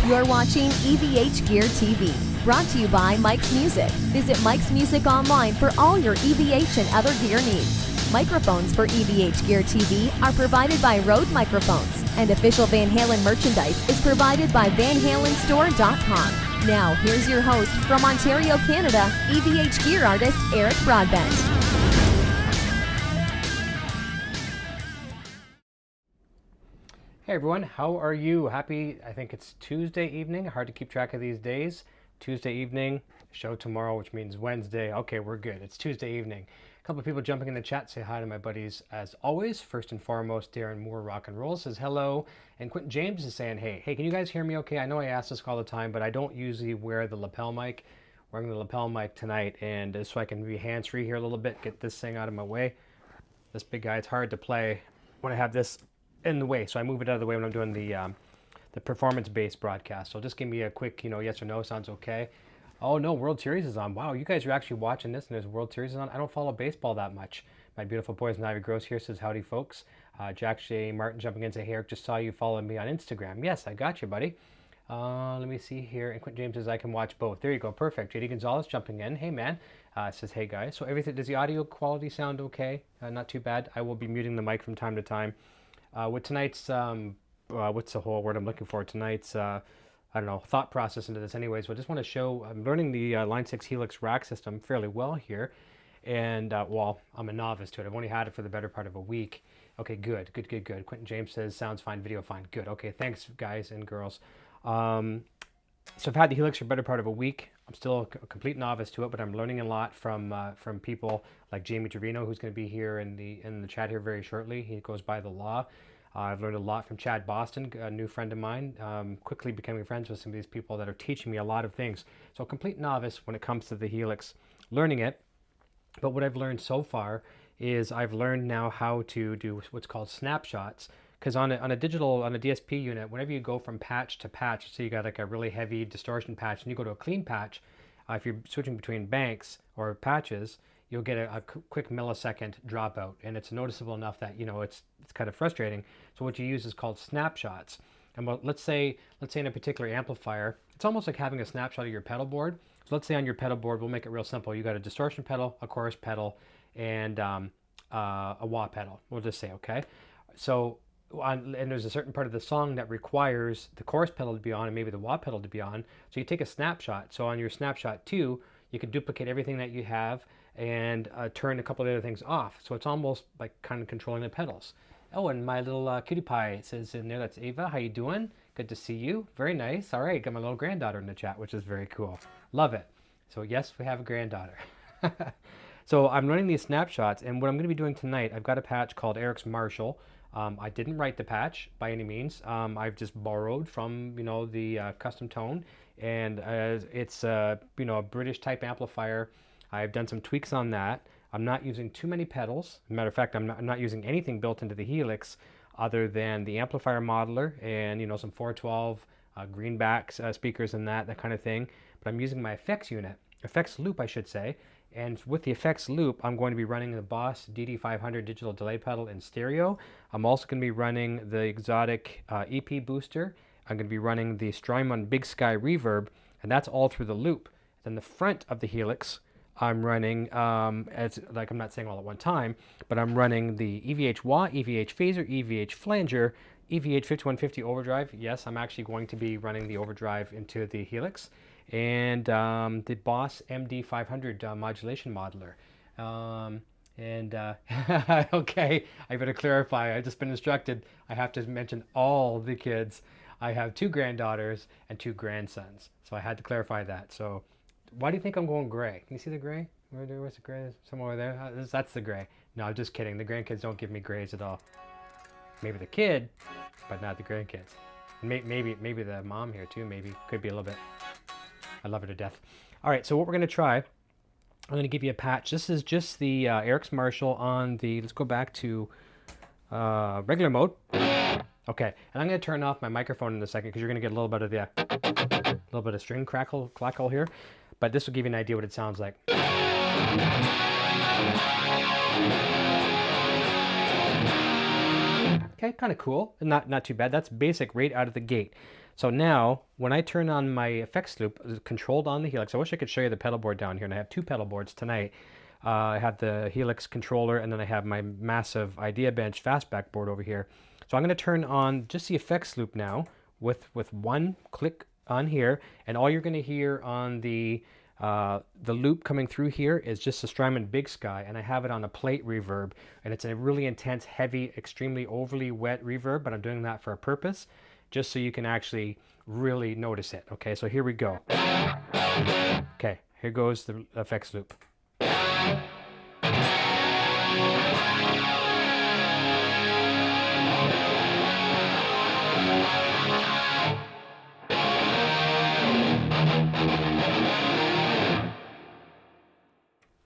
You're watching EVH Gear TV, brought to you by Mike's Music. Visit Mike's Music online for all your EVH and other gear needs. Microphones for EVH Gear TV are provided by Rode Microphones, and official Van Halen merchandise is provided by VanHalenStore.com. Now, here's your host from Ontario, Canada, EVH Gear artist Eric Broadbent. Hey everyone, how are you? Happy, I think it's Tuesday evening. Hard to keep track of these days. Tuesday evening, show tomorrow, which means Wednesday. Okay, we're good. It's Tuesday evening. A couple of people jumping in the chat say hi to my buddies as always. First and foremost, Darren Moore Rock and Roll says hello. And Quentin James is saying, hey, can you guys hear me okay? I know I ask this all the time, but I don't usually wear the lapel mic. Wearing the lapel mic tonight, and so I can be hands-free here a little bit, get this thing out of my way. This big guy, it's hard to play when I have this in the way, so I move it out of the way when I'm doing the performance-based broadcast. So just give me a quick, yes or no, sounds okay. Oh no, World Series is on. Wow, you guys are actually watching this and there's World Series on. I don't follow baseball that much. My beautiful Poison Ivy Gross here says howdy folks. Jack J. Martin jumping in, say, hey Eric, just saw you following me on Instagram. Yes, I got you, buddy. Let me see here. And Quentin James says I can watch both. There you go, perfect. JD Gonzalez jumping in. Hey man, says hey guys. So everything, does the audio quality sound okay? Not too bad. I will be muting the mic from time to time. With tonight's, what's the whole word I'm looking for? Tonight's, I don't know, thought process into this anyway. So I just want to show, I'm learning the Line 6 Helix rack system fairly well here. And, well, I'm a novice to it. I've only had it for the better part of a week. Okay, good. Quentin James says, sounds fine, video fine. Good. Okay, thanks, guys and girls. So I've had the Helix for the better part of a week. I'm still a complete novice to it, but I'm learning a lot from people like Jamie Trevino, who's going to be here in the chat here very shortly. He goes by the Law. I've learned a lot from Chad Boston, a new friend of mine, quickly becoming friends with some of these people that are teaching me a lot of things. So a complete novice when it comes to the Helix, learning it. But what I've learned so far is I've learned now how to do what's called snapshots. Because on a DSP unit, whenever you go from patch to patch, so you got like a really heavy distortion patch, and you go to a clean patch, if you're switching between banks or patches, you'll get a quick millisecond dropout, and it's noticeable enough that it's kind of frustrating. So what you use is called snapshots. And let's say in a particular amplifier, it's almost like having a snapshot of your pedal board. So let's say on your pedal board, we'll make it real simple. You got a distortion pedal, a chorus pedal, and a wah pedal. We'll just say okay. So and there's a certain part of the song that requires the chorus pedal to be on and maybe the wah pedal to be on. So you take a snapshot. So on your snapshot 2, you can duplicate everything that you have and turn a couple of other things off. So it's almost like kind of controlling the pedals. Oh, and my little cutie pie says in there, that's Ava. How you doing? Good to see you. Very nice. All right, got my little granddaughter in the chat, which is very cool. Love it. So yes, we have a granddaughter. So I'm running these snapshots, and what I'm going to be doing tonight, I've got a patch called Eric's Marshall. I didn't write the patch by any means. I've just borrowed from the custom tone, and it's a British type amplifier. I've done some tweaks on that. I'm not using too many pedals. Matter of fact, I'm not using anything built into the Helix other than the amplifier modeler and some 412 greenback speakers and that kind of thing. But I'm using my effects loop, I should say. And with the effects loop, I'm going to be running the Boss DD500 digital delay pedal in stereo. I'm also going to be running the exotic EP booster. I'm going to be running the Strymon Big Sky reverb, and that's all through the loop. Then the front of the Helix, I'm running, as like I'm not saying all at one time, but I'm running the EVH wah, EVH phaser, EVH flanger, EVH 5150 overdrive. Yes, I'm actually going to be running the overdrive into the Helix. And the Boss MD500 modulation modeler. Okay, I better clarify. I've just been instructed I have to mention all the kids. I have 2 granddaughters and 2 grandsons. So I had to clarify that. So why do you think I'm going gray? Can you see the gray? Where's the gray? Somewhere over there? That's the gray. No, I'm just kidding. The grandkids don't give me grays at all. Maybe the kid, but not the grandkids. Maybe the mom here too. Maybe. Could be a little bit. I love her to death. All right, so what we're going to try, I'm going to give you a patch. This is just the Eric's Marshall on the, let's go back to regular mode. Okay, and I'm going to turn off my microphone in a second because you're going to get a little bit of string clackle here. But this will give you an idea what it sounds like. Okay, kind of cool. Not too bad. That's basic right out of the gate. So now, when I turn on my effects loop, controlled on the Helix, I wish I could show you the pedal board down here, and I have two pedal boards tonight. I have the Helix controller, and then I have my massive Idea Bench fastback board over here. So I'm going to turn on just the effects loop now with one click on here, and all you're going to hear on the loop coming through here is just the Strymon Big Sky, and I have it on a plate reverb, and it's a really intense, heavy, extremely overly wet reverb, but I'm doing that for a purpose, just so you can actually really notice it. Okay, so here we go. Okay, here goes the effects loop.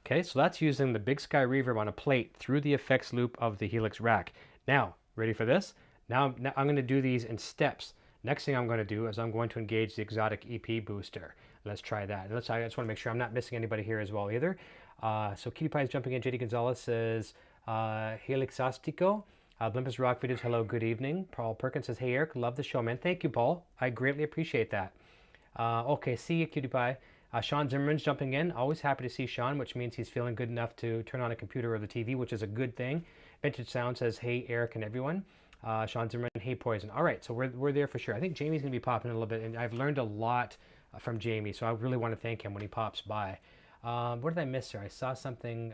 Okay, so that's using the Big Sky reverb on a plate through the effects loop of the Helix rack. Now, ready for this? Now I'm going to do these in steps. Next thing I'm going to do is I'm going to engage the exotic EP booster. Let's try that. I just want to make sure I'm not missing anybody here as well either. So Cutie Pie is jumping in. JD Gonzalez says, Helixastico. Blimpus Rock Videos, hello, good evening. Paul Perkins says, hey Eric, love the show, man. Thank you, Paul. I greatly appreciate that. Okay, see you, Cutie Pie. Sean Zimmerman's jumping in. Always happy to see Sean, which means he's feeling good enough to turn on a computer or the TV, which is a good thing. Vintage Sound says, hey Eric and everyone. Sean Zimmerman, hey Poison. All right, so we're there for sure. I think Jamie's going to be popping in a little bit, and I've learned a lot from Jamie, so I really want to thank him when he pops by. What did I miss here? I saw something.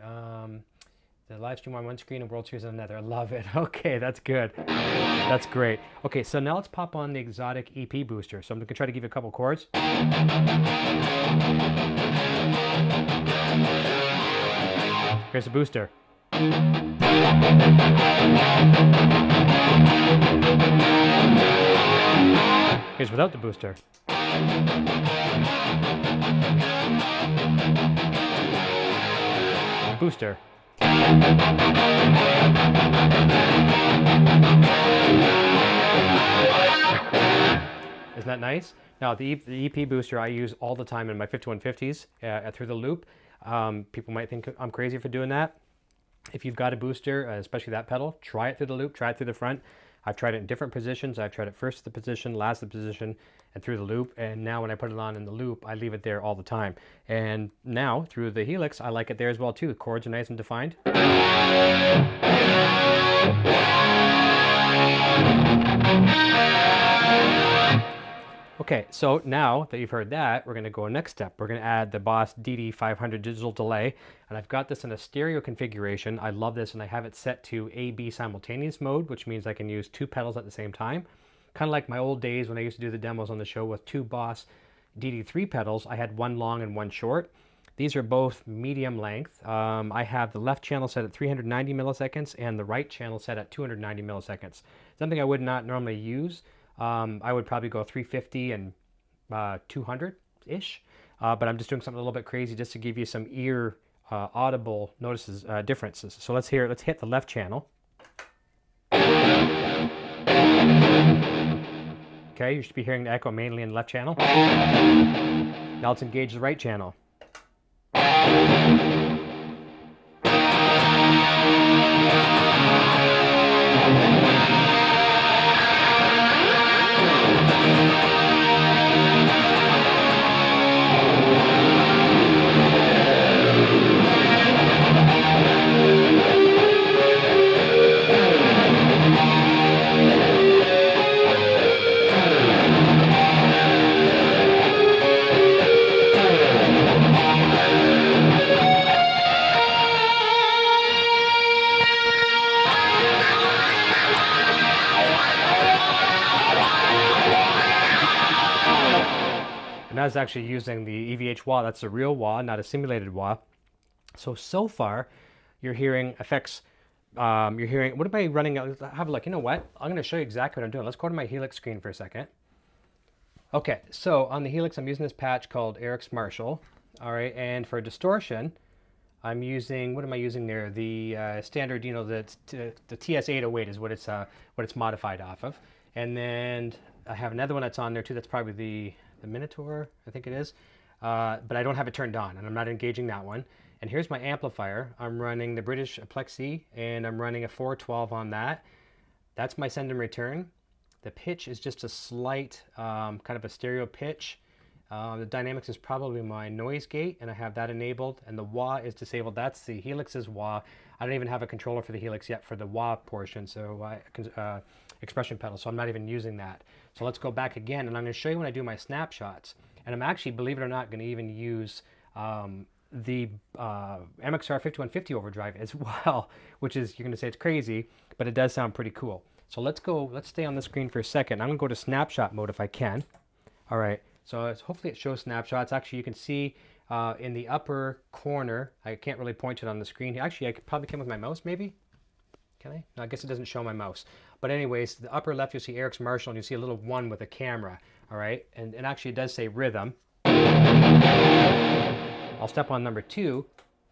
The live stream on one screen and World Series on another. I love it. Okay, that's good. That's great. Okay, so now let's pop on the exotic EP booster. So I'm going to try to give you a couple chords. Here's the booster. Here's without the booster. Booster. Isn't that nice? Now the EP booster I use all the time in my 5150s through the loop. People might think I'm crazy for doing that. If you've got a booster, especially that pedal, try it through the loop, try it through the front. I've tried it in different positions. I've tried it first the position, last the position, and through the loop. And now when I put it on in the loop, I leave it there all the time. And now through the Helix, I like it there as well too. The chords are nice and defined. Okay, so now that you've heard that, we're going to go next step. We're going to add the Boss DD500 digital delay, and I've got this in a stereo configuration. I love this, and I have it set to A/B simultaneous mode, which means I can use two pedals at the same time. Kind of like my old days when I used to do the demos on the show with two Boss DD3 pedals. I had one long and one short. These are both medium length. I have the left channel set at 390 milliseconds and the right channel set at 290 milliseconds. Something I would not normally use. I would probably go 350 and 200-ish, but I'm just doing something a little bit crazy just to give you some ear audible notices, differences. So let's hit the left channel. Okay, you should be hearing the echo mainly in the left channel. Now let's engage the right channel. That's actually using the EVH wah. That's a real wah, not a simulated wah. So far, you're hearing effects. You're hearing, what am I running? Have a look. You know what? I'm going to show you exactly what I'm doing. Let's go to my Helix screen for a second. Okay, so on the Helix, I'm using this patch called Eric's Marshall. All right, and for distortion, I'm using, what am I using there? The standard, you know, the TS808 is what it's modified off of. And then I have another one that's on there too. That's probably the Minotaur, I think it is, but I don't have it turned on, and I'm not engaging that one. And here's my amplifier. I'm running the British Plexi, and I'm running a 412 on that. That's my send and return. The pitch is just a slight kind of a stereo pitch. The dynamics is probably my noise gate, and I have that enabled, and the wah is disabled. That's the Helix's wah. I don't even have a controller for the Helix yet for the wah portion, so expression pedal, so I'm not even using that. So let's go back again, and I'm going to show you when I do my snapshots. And I'm actually, believe it or not, going to even use the MXR 5150 overdrive as well, which is, you're going to say it's crazy, but it does sound pretty cool. So let's stay on the screen for a second. I'm going to go to snapshot mode if I can. All right, so hopefully it shows snapshots. Actually, you can see in the upper corner, I can't really point it on the screen. Actually, I probably can with my mouse, maybe? Can I? No, I guess it doesn't show my mouse. But anyways, the upper left, you'll see Eric's Marshall, and you see a little one with a camera, all right? And actually, it does say rhythm. I'll step on number 2,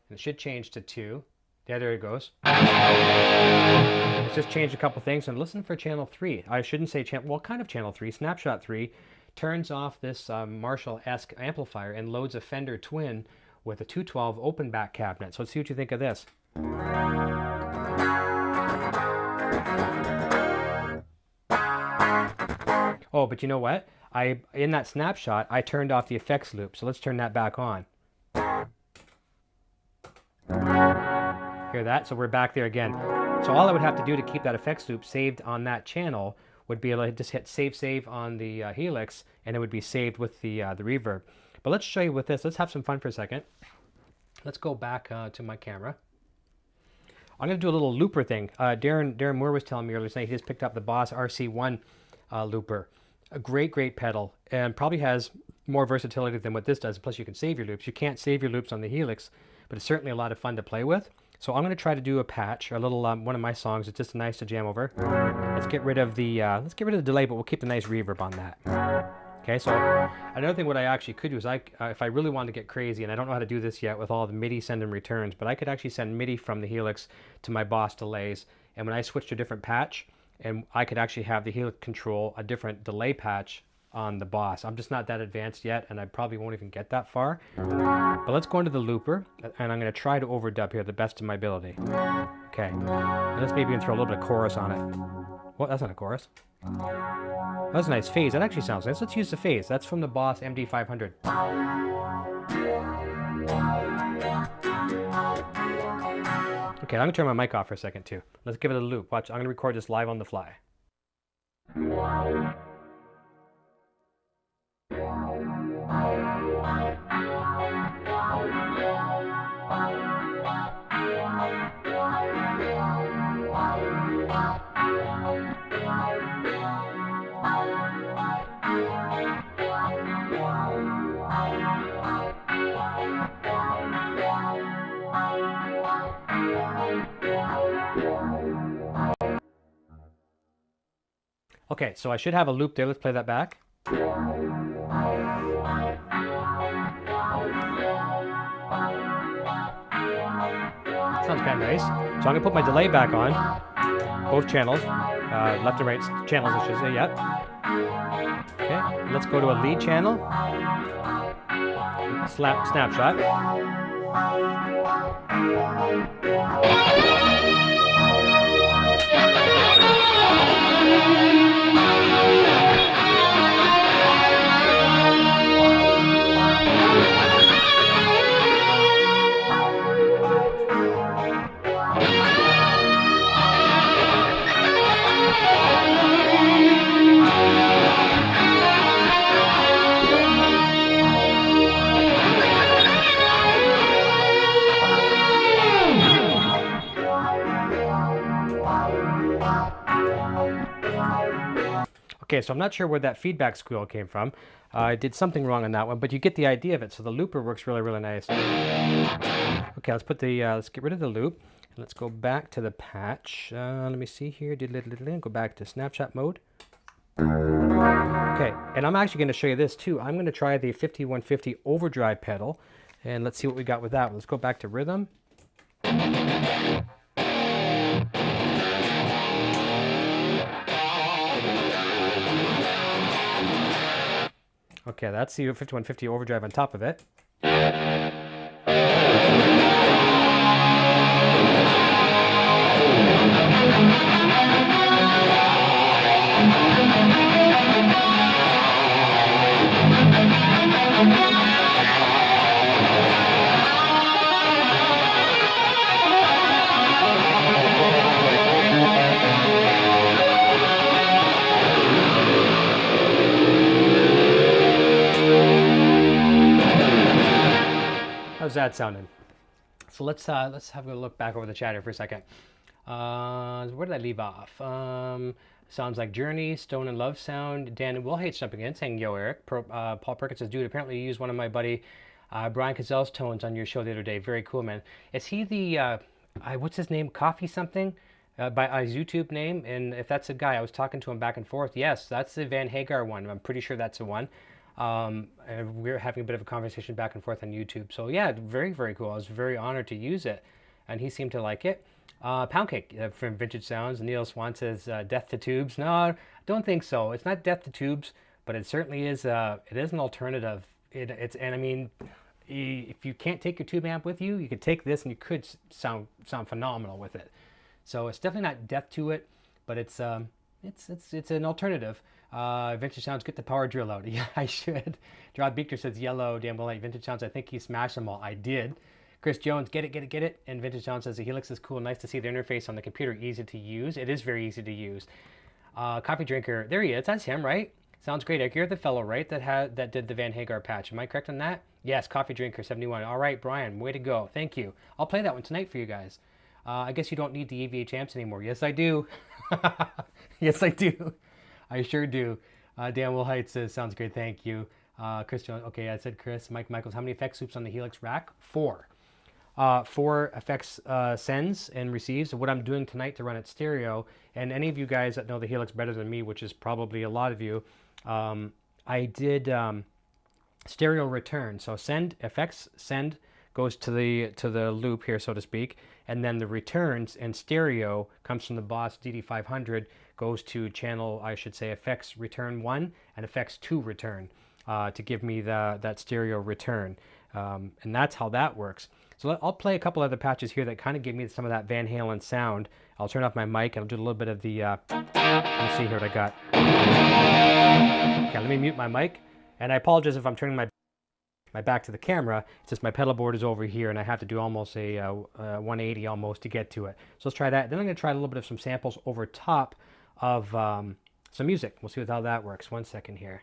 and it should change to 2. Yeah, there it goes. It's just changed a couple things, and listen for channel 3. I shouldn't say channel, well, kind of channel 3. Snapshot 3 turns off this Marshall-esque amplifier and loads a Fender Twin with a 212 open back cabinet. So let's see what you think of this. Oh, but you know what? In that snapshot, I turned off the effects loop. So let's turn that back on. Hear that? So we're back there again. So all I would have to do to keep that effects loop saved on that channel would be able to just hit save on the Helix, and it would be saved with the reverb. But let's show you with this. Let's have some fun for a second. Let's go back to my camera. I'm going to do a little looper thing. Darren Moore was telling me earlier today he just picked up the Boss RC1 looper. A great pedal, and probably has more versatility than what this does. Plus you can save your loops. You can't save your loops on the Helix, but it's certainly a lot of fun to play with. So I'm going to try to do a patch, a little one of my songs. It's just nice to jam over. Let's get rid of the delay, but we'll keep the nice reverb on that. Okay, so another thing what I actually could do is if I really wanted to get crazy, and I don't know how to do this yet with all the MIDI send and returns, but I could actually send MIDI from the Helix to my Boss delays, and when I switch to a different patch, and I could actually have the Helix control a different delay patch on the Boss. I'm just not that advanced yet, and I probably won't even get that far. But let's go into the looper, and I'm going to try to overdub here the best of my ability. Okay, and let's maybe even throw a little bit of chorus on it. Well, that's not a chorus. That's a nice phase. That actually sounds nice. Let's use the phase. That's from the Boss MD500. Okay, I'm going to turn my mic off for a second too. Let's give it a loop. Watch, I'm going to record this live on the fly. Okay, so I should have a loop there. Let's play that back. Sounds kind of nice. So I'm going to put my delay back on. Both channels. Left and right channels, I should say, yep. Okay, let's go to a lead channel. Snapshot. Okay, so I'm not sure where that feedback squeal came from. I did something wrong on that one, but you get the idea of it. So the looper works really nice. Okay, let's put the let's get rid of the loop. And let's go back to the patch. Let me see here. Go back to snapshot mode. Okay, and I'm actually going to show you this too. I'm going to try the 5150 overdrive pedal, and let's see what we got with that. Let's go back to rhythm. Okay, that's the 5150 overdrive on top of it. that sounding? So let's have a look back over the chat here for a second. Where did I leave off? Sounds like Journey, Stone and Love sound. Dan Will Hate jumping in, saying, yo, Eric. Paul Perkins says, dude, apparently you used one of my buddy Brian Cazel's tones on your show the other day. Very cool, man. Is he the, what's his name? Coffee something? By his YouTube name. And if that's a guy, I was talking to him back and forth. Yes, that's the Van Hagar one. I'm pretty sure that's the one. And we're having a bit of a conversation back and forth on YouTube. So yeah, very, very cool. I was very honored to use it. And he seemed to like it. Pound Cake from Vintage Sounds. Neil Swan says, Death to Tubes. No, I don't think so. It's not Death to Tubes, but it certainly is, it is an alternative. And I mean, if you can't take your tube amp with you, you could take this and you could sound phenomenal with it. So it's definitely not death to it, but it's an alternative. Vintage Sounds, get the power drill out. Yeah, I should. Gerard Beecher says, yellow, damn well, like Vintage Sounds, I think he smashed them all. I did. Chris Jones, get it. And Vintage Sound says the Helix is cool. Nice to see the interface on the computer, easy to use. It is very easy to use. Coffee Drinker, there he is. That's him, right? Sounds great. Eric, you're the fellow, right? That did the Van Hagar patch. Am I correct on that? Yes, Coffee Drinker 71. All right, Brian, way to go. Thank you. I'll play that one tonight for you guys. I guess you don't need the EVH amps anymore. Yes, I do. Yes, I do. I sure do. Dan Will Heights says, sounds great. Thank you. Chris Jones. Okay, I said Chris. Mike Michaels, how many effects loops on the Helix rack? 4. 4 effects sends and receives. What I'm doing tonight to run it stereo, and any of you guys that know the Helix better than me, which is probably a lot of you, I did stereo return. So effects send goes to the loop here, so to speak, and then the returns and stereo comes from the Boss DD500, goes to channel, I should say, effects return 1 and effects 2 return to give me that stereo return, and that's how that works. So I'll play a couple other patches here that kind of give me some of that Van Halen sound. I'll turn off my mic and I'll do a little bit of the, let me see here what I got. Okay, let me mute my mic. And I apologize if I'm turning my back to the camera. It's just my pedal board is over here and I have to do almost a 180 almost to get to it. So let's try that. Then I'm going to try a little bit of some samples over top of some music. We'll see how that works. 1 second here.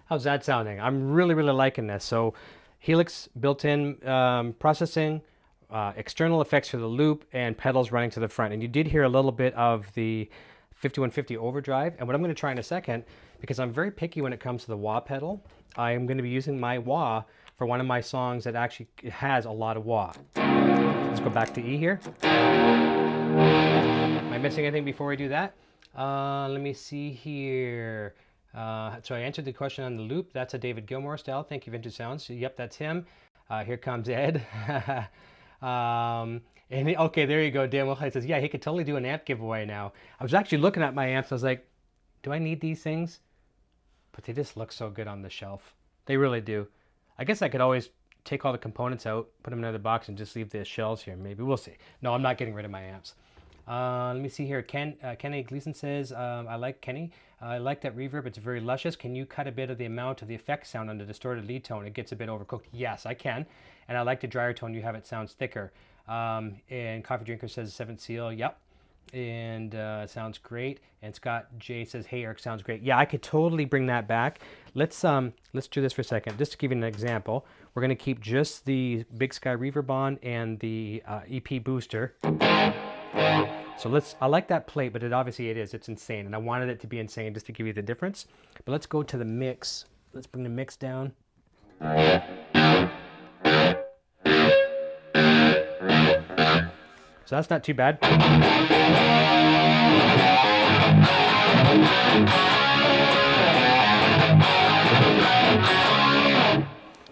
How's that sounding? I'm really, really liking this. So Helix built-in processing, external effects for the loop, and pedals running to the front. And you did hear a little bit of the 5150 overdrive. And what I'm going to try in a second, because I'm very picky when it comes to the wah pedal, I am going to be using my wah for one of my songs that actually has a lot of wah. Let's go back to E here. Am I missing anything before we do that? Let me see here. So I answered the question on the loop. That's a David Gilmour style. Thank you, Vintage Sounds. Yep, that's him. Here comes Ed. Okay, there you go. Dan Wilhite says, yeah, he could totally do an amp giveaway now. I was actually looking at my amps. I was like, do I need these things? But they just look so good on the shelf. They really do. I guess I could always take all the components out, put them in another box, and just leave the shells here. Maybe we'll see. No, I'm not getting rid of my amps. Let me see here. Kenny Gleason says, I like Kenny. I like that reverb. It's very luscious. Can you cut a bit of the amount of the effect sound on the distorted lead tone? It gets a bit overcooked. Yes, I can. And I like the drier tone. You have it sounds thicker. And Coffee Drinker says 7th Seal. Yep. And it sounds great. And Scott J says, hey, Eric, sounds great. Yeah, I could totally bring that back. Let's do this for a second. Just to give you an example, we're going to keep just the Big Sky reverb on and the EP booster. So I like that plate, but it's insane. And I wanted it to be insane just to give you the difference. But let's go to the mix. Let's bring the mix down. So that's not too bad.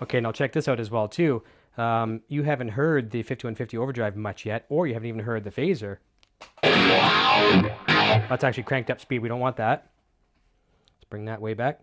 Okay, now check this out as well too. You haven't heard the 5150 overdrive much yet, or you haven't even heard the phaser. That's actually cranked up speed. We don't want that. Let's bring that way back.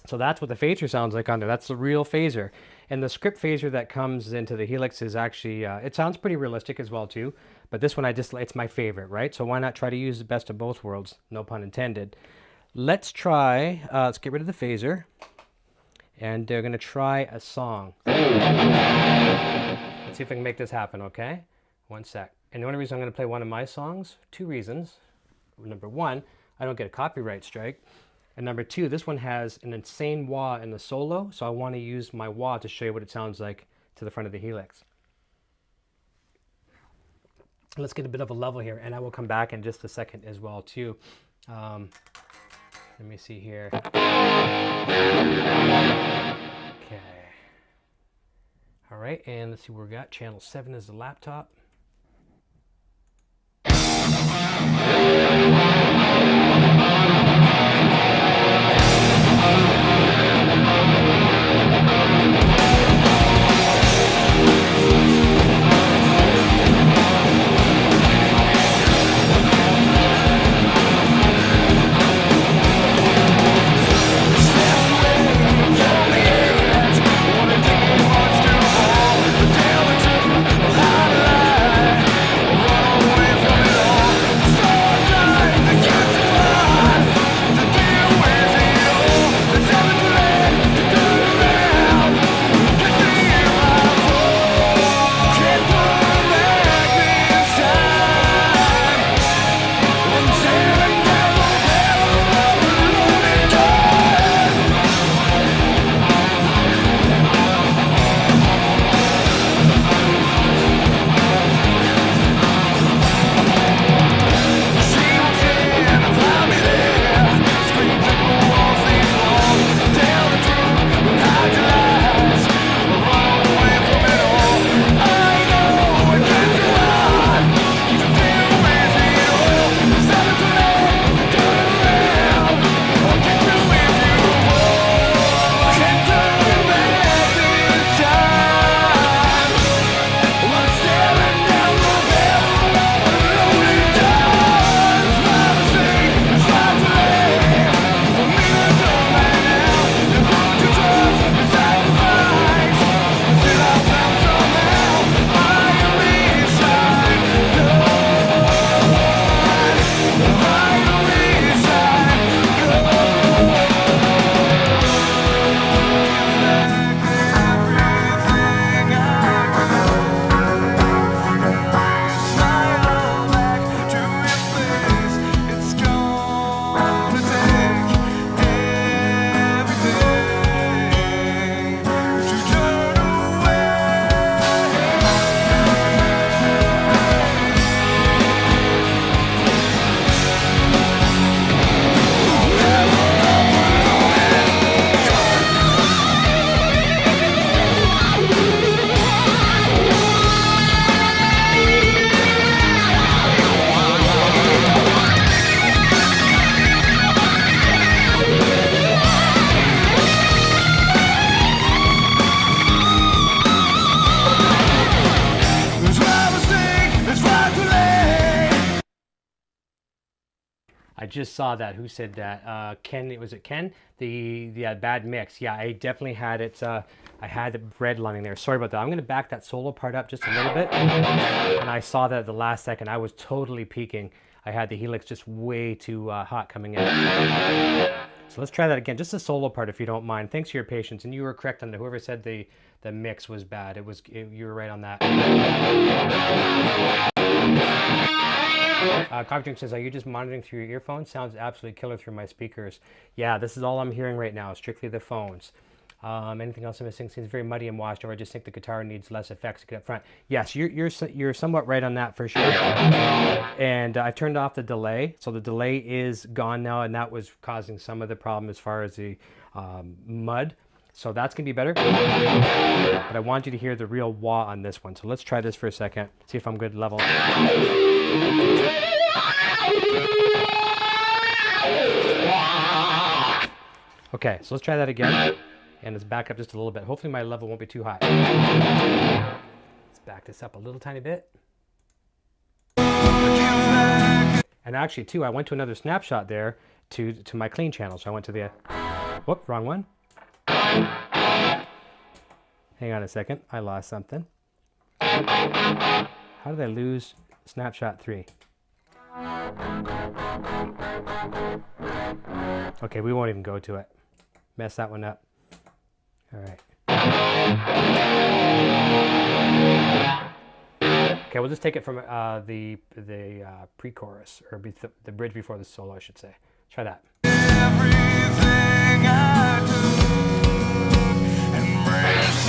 So that's what the phaser sounds like on there. That's the real phaser. And the script phaser that comes into the Helix is actually, it sounds pretty realistic as well too. But this one, it's my favorite, right? So why not try to use the best of both worlds? No pun intended. Let's try, let's get rid of the phaser. And they're going to try a song. Let's see if I can make this happen, okay? One sec. And the only reason I'm going to play one of my songs, 2 reasons. Number 1, I don't get a copyright strike. And number 2, this one has an insane wah in the solo, so I want to use my wah to show you what it sounds like to the front of the Helix. Let's get a bit of a level here, and I will come back in just a second as well too. Let me see here. Okay. All right, and let's see what we got. Channel 7 is the laptop. just saw that. Who said that? Ken, was it Ken? The bad mix. Yeah, I definitely had it. I had the redlining there. Sorry about that. I'm going to back that solo part up just a little bit. And I saw that at the last second. I was totally peaking. I had the Helix just way too hot coming in. So let's try that again. Just the solo part, if you don't mind. Thanks for your patience. And you were correct on whoever said the mix was bad. You were right on that. Coffee Drink says, are you just monitoring through your earphones? Sounds absolutely killer through my speakers. Yeah, this is all I'm hearing right now, strictly the phones. Anything else I'm missing? Seems very muddy and washed over. I just think the guitar needs less effects to get up front. Yes, you're somewhat right on that for sure. And I've turned off the delay, so the delay is gone now, and that was causing some of the problem as far as the mud. So that's gonna be better. But I want you to hear the real wah on this one. So let's try this for a second. See if I'm good level. Okay, so let's try that again. And let's back up just a little bit. Hopefully my level won't be too high. Let's back this up a little tiny bit. And actually too, I went to another snapshot there to my clean channel. So I went to the, whoop, wrong one. Hang on a second, I lost something. How did I lose snapshot 3? Okay, we won't even go to it. Mess that one up. All right. Okay, we'll just take it from the pre-chorus, or the bridge before the solo, I should say. Try that. Everything I do, embrace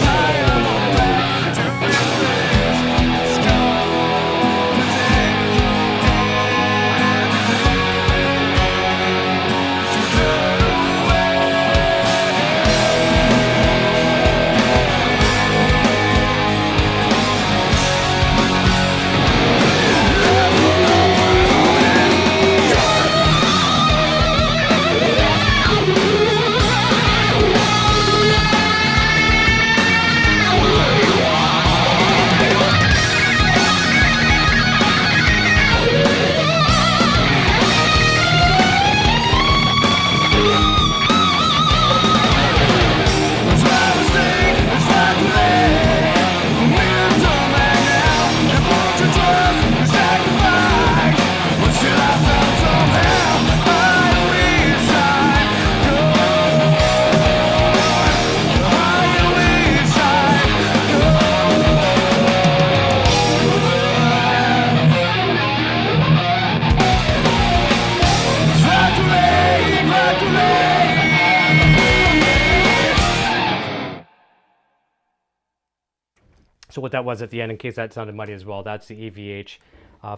So what that was at the end, in case that sounded muddy as well, that's the EVH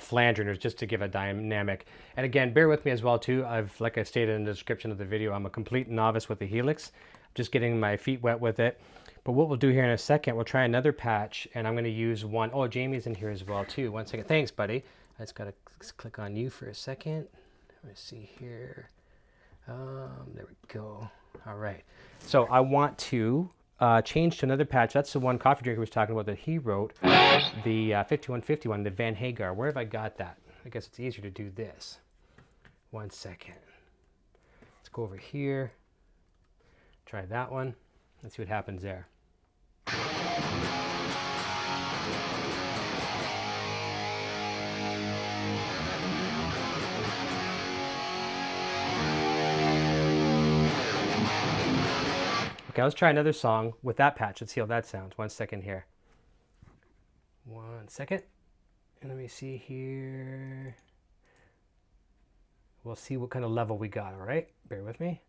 flange, just to give a dynamic. And again, bear with me as well too. Like I stated in the description of the video, I'm a complete novice with the Helix. I'm just getting my feet wet with it. But what we'll do here in a second, we'll try another patch, and I'm going to use one. Oh, Jamie's in here as well too. One second. Thanks, buddy. I just got to click on you for a second. Let me see here. There we go. All right. So I want to change to another patch. That's the one Coffee Drinker was talking about that he wrote, the 5151, the Van Hagar. Where have I got that? I guess it's easier to do this. One second. Let's go over here. Try that one. Let's see what happens there. Okay, let's try another song with that patch. Let's see how that sounds. 1 second here. 1 second. And let me see here. We'll see what kind of level we got, all right? Bear with me.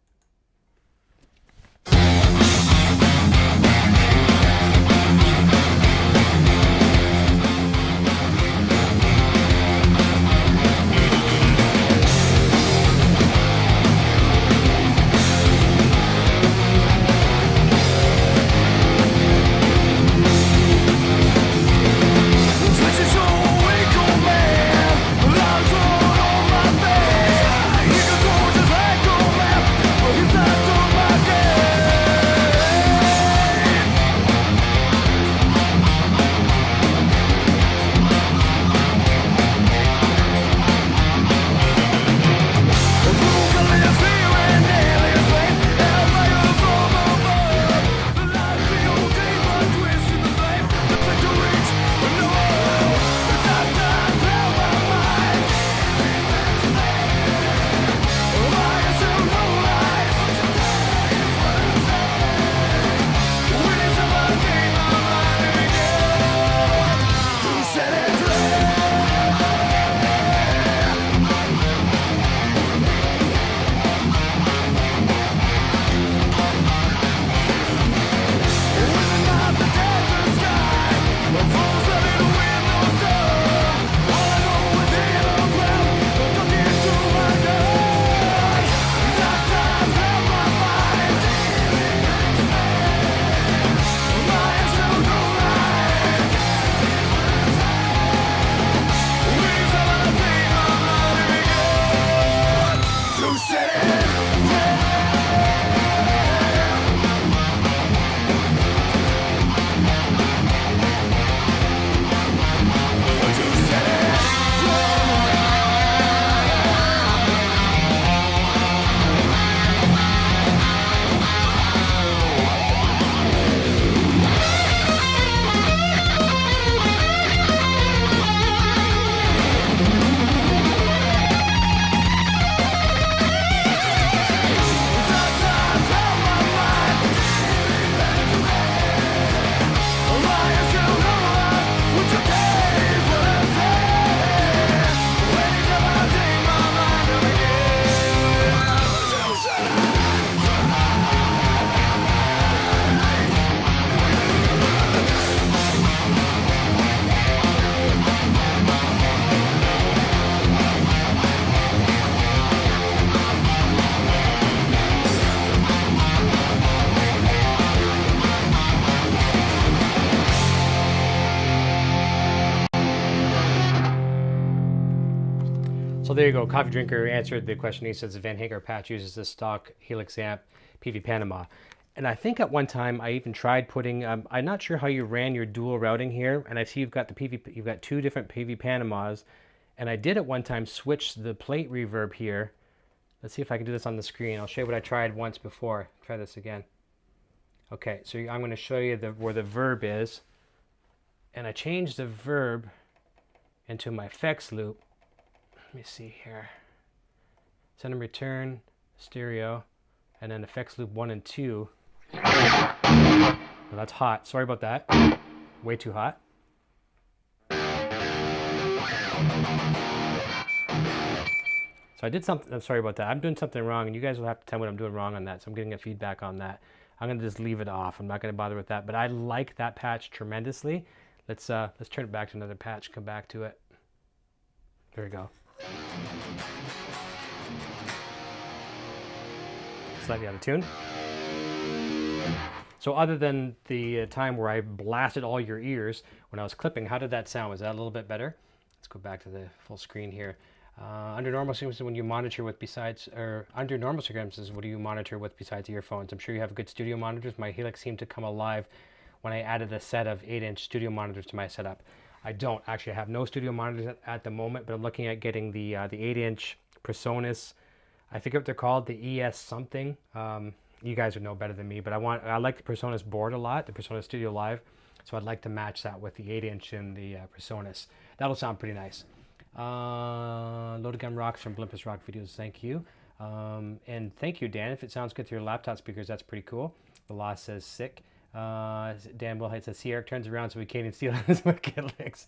there you go. Coffee Drinker answered the question. He says the Van Hagar patch uses the stock Helix amp PV Panama. And I think at one time I even tried putting, I'm not sure how you ran your dual routing here. And I see you've got you've got 2 different PV Panamas. And I did at one time switch the plate reverb here. Let's see if I can do this on the screen. I'll show you what I tried once before. Try this again. Okay, so I'm going to show you where the verb is. And I changed the verb into my effects loop. Let me see here. Send and return, stereo, and then effects loop 1 and 2. Well, that's hot. Sorry about that. Way too hot. So I did something. I'm sorry about that. I'm doing something wrong, and you guys will have to tell me what I'm doing wrong on that. So I'm getting a feedback on that. I'm going to just leave it off. I'm not going to bother with that. But I like that patch tremendously. Let's turn it back to another patch. Come back to it. There we go. Slightly out of tune. So other than the time where I blasted all your ears when I was clipping, how did that sound? Was that a little bit better? Let's go back to the full screen here. Under normal circumstances, when you monitor with under normal circumstances, what do you monitor with besides earphones? I'm sure you have good studio monitors. My Helix seemed to come alive when I added a set of 8-inch studio monitors to my setup. I don't actually have no studio monitors at the moment, but I'm looking at getting the 8-inch PreSonus. I forget what they're called, the ES something. You guys would know better than me, but I like the PreSonus board a lot, the PreSonus Studio Live. So I'd like to match that with the 8-inch and the PreSonus. That'll sound pretty nice. Loaded Gun Rocks from Olympus Rock Videos, thank you. And thank you, Dan. If it sounds good through your laptop speakers, that's pretty cool. The Law says sick. Dan Wilhite says, see, Eric turns around so we can't even steal his wicked licks.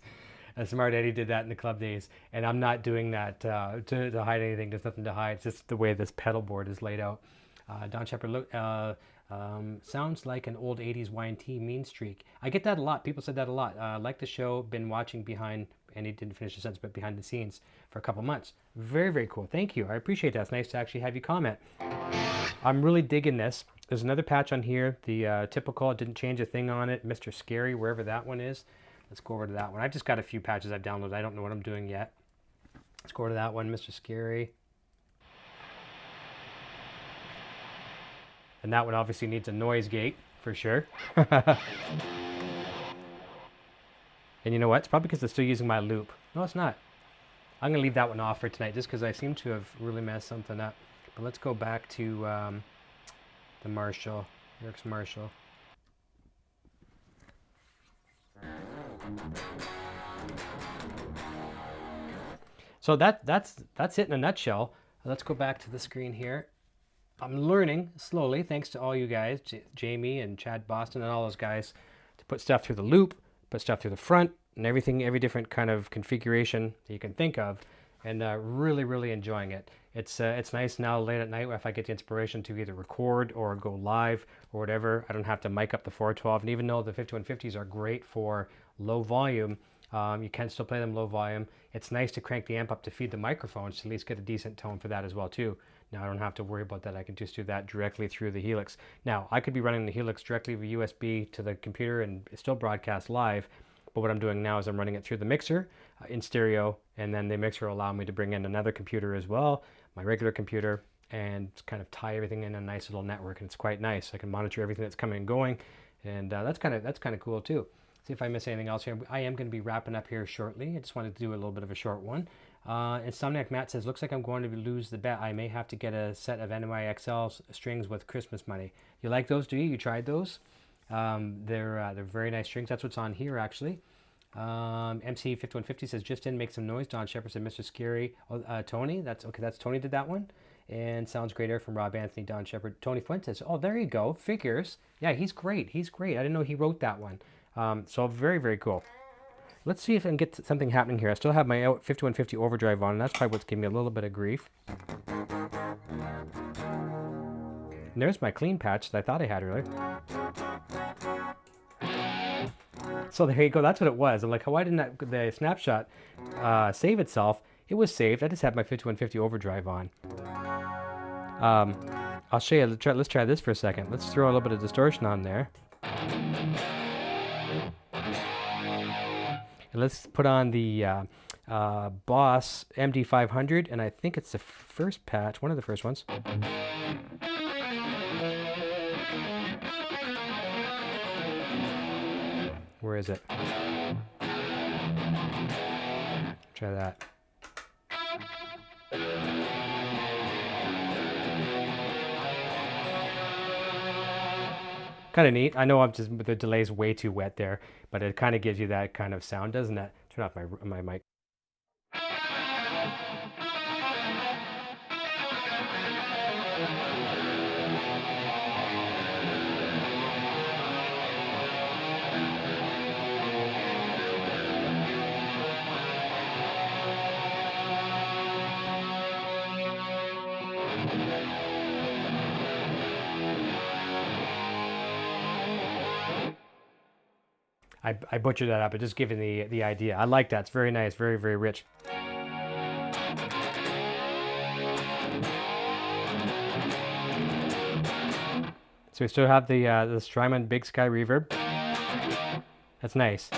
Smart Eddie did that in the club days. And I'm not doing that to hide anything. There's nothing to hide. It's just the way this pedal board is laid out. Don Shepard, sounds like an old 80s Y&T mean streak. I get that a lot. People said that a lot. Like the show, been watching behind, and he didn't finish the sentence, but behind the scenes for a couple months. Very, very cool. Thank you. I appreciate that. It's nice to actually have you comment. I'm really digging this. There's another patch on here. The typical, it didn't change a thing on it. Mr. Scary, wherever that one is. Let's go over to that one. I've just got a few patches I've downloaded. I don't know what I'm doing yet. Let's go over to that one, Mr. Scary. And that one obviously needs a noise gate, for sure. And you know what? It's probably because they're still using my loop. No, it's not. I'm going to leave that one off for tonight just because I seem to have really messed something up. But let's go back to the Marshall, Eric's Marshall. So that's it in a nutshell. Let's go back to the screen here. I'm learning slowly, thanks to all you guys, Jamie and Chad Boston and all those guys, to put stuff through the loop, put stuff through the front, and everything, every different kind of configuration that you can think of, and really, really enjoying it. It's nice now late at night if I get the inspiration to either record or go live or whatever. I don't have to mic up the 412, and even though the 5150s are great for low volume, you can still play them low volume. It's nice to crank the amp up to feed the microphones to at least get a decent tone for that as well too. Now I don't have to worry about that. I can just do that directly through the Helix. Now I could be running the Helix directly via USB to the computer and still broadcast live. But what I'm doing now is I'm running it through the mixer in stereo, and then the mixer will allow me to bring in another computer as well, my regular computer, and kind of tie everything in a nice little network. And it's quite nice. I can monitor everything that's coming and going, and that's kind of cool too. See if I miss anything else here. I am going to be wrapping up here shortly. I just wanted to do a little bit of a short one. Insomniac Matt says, looks like I'm going to lose the bet. I may have to get a set of NYXL strings with Christmas money. You like those, do you? You tried those? They're very nice strings. That's what's on here, actually. MC5150 says, just in, make some noise. Don Shepard said, Mr. Scary. Oh, Tony, that's okay. That's Tony did that one. And sounds great air from Rob Anthony, Don Shepard. Tony Fuentes. Oh, there you go. Figures. Yeah, he's great. He's great. I didn't know he wrote that one. So very, very cool. Let's see if I can get something happening here. I still have my 5150 overdrive on, and that's probably what's giving me a little bit of grief. And there's my clean patch that I thought I had earlier. So there you go. That's what it was. I'm like, why didn't the Snapshot save itself? It was saved. I just had my 5150 overdrive on. I'll show you. Let's try this for a second. Let's throw a little bit of distortion on there. And let's put on the Boss MD500, and I think it's the first patch, one of the first ones. Where is it? Try that. Kind of neat. I know the delay's way too wet there, but it kind of gives you that kind of sound, doesn't it? Turn off my mic. I butchered that up, but just giving the idea. I like that. It's very nice, very, very rich. So we still have the Strymon Big Sky reverb. That's nice.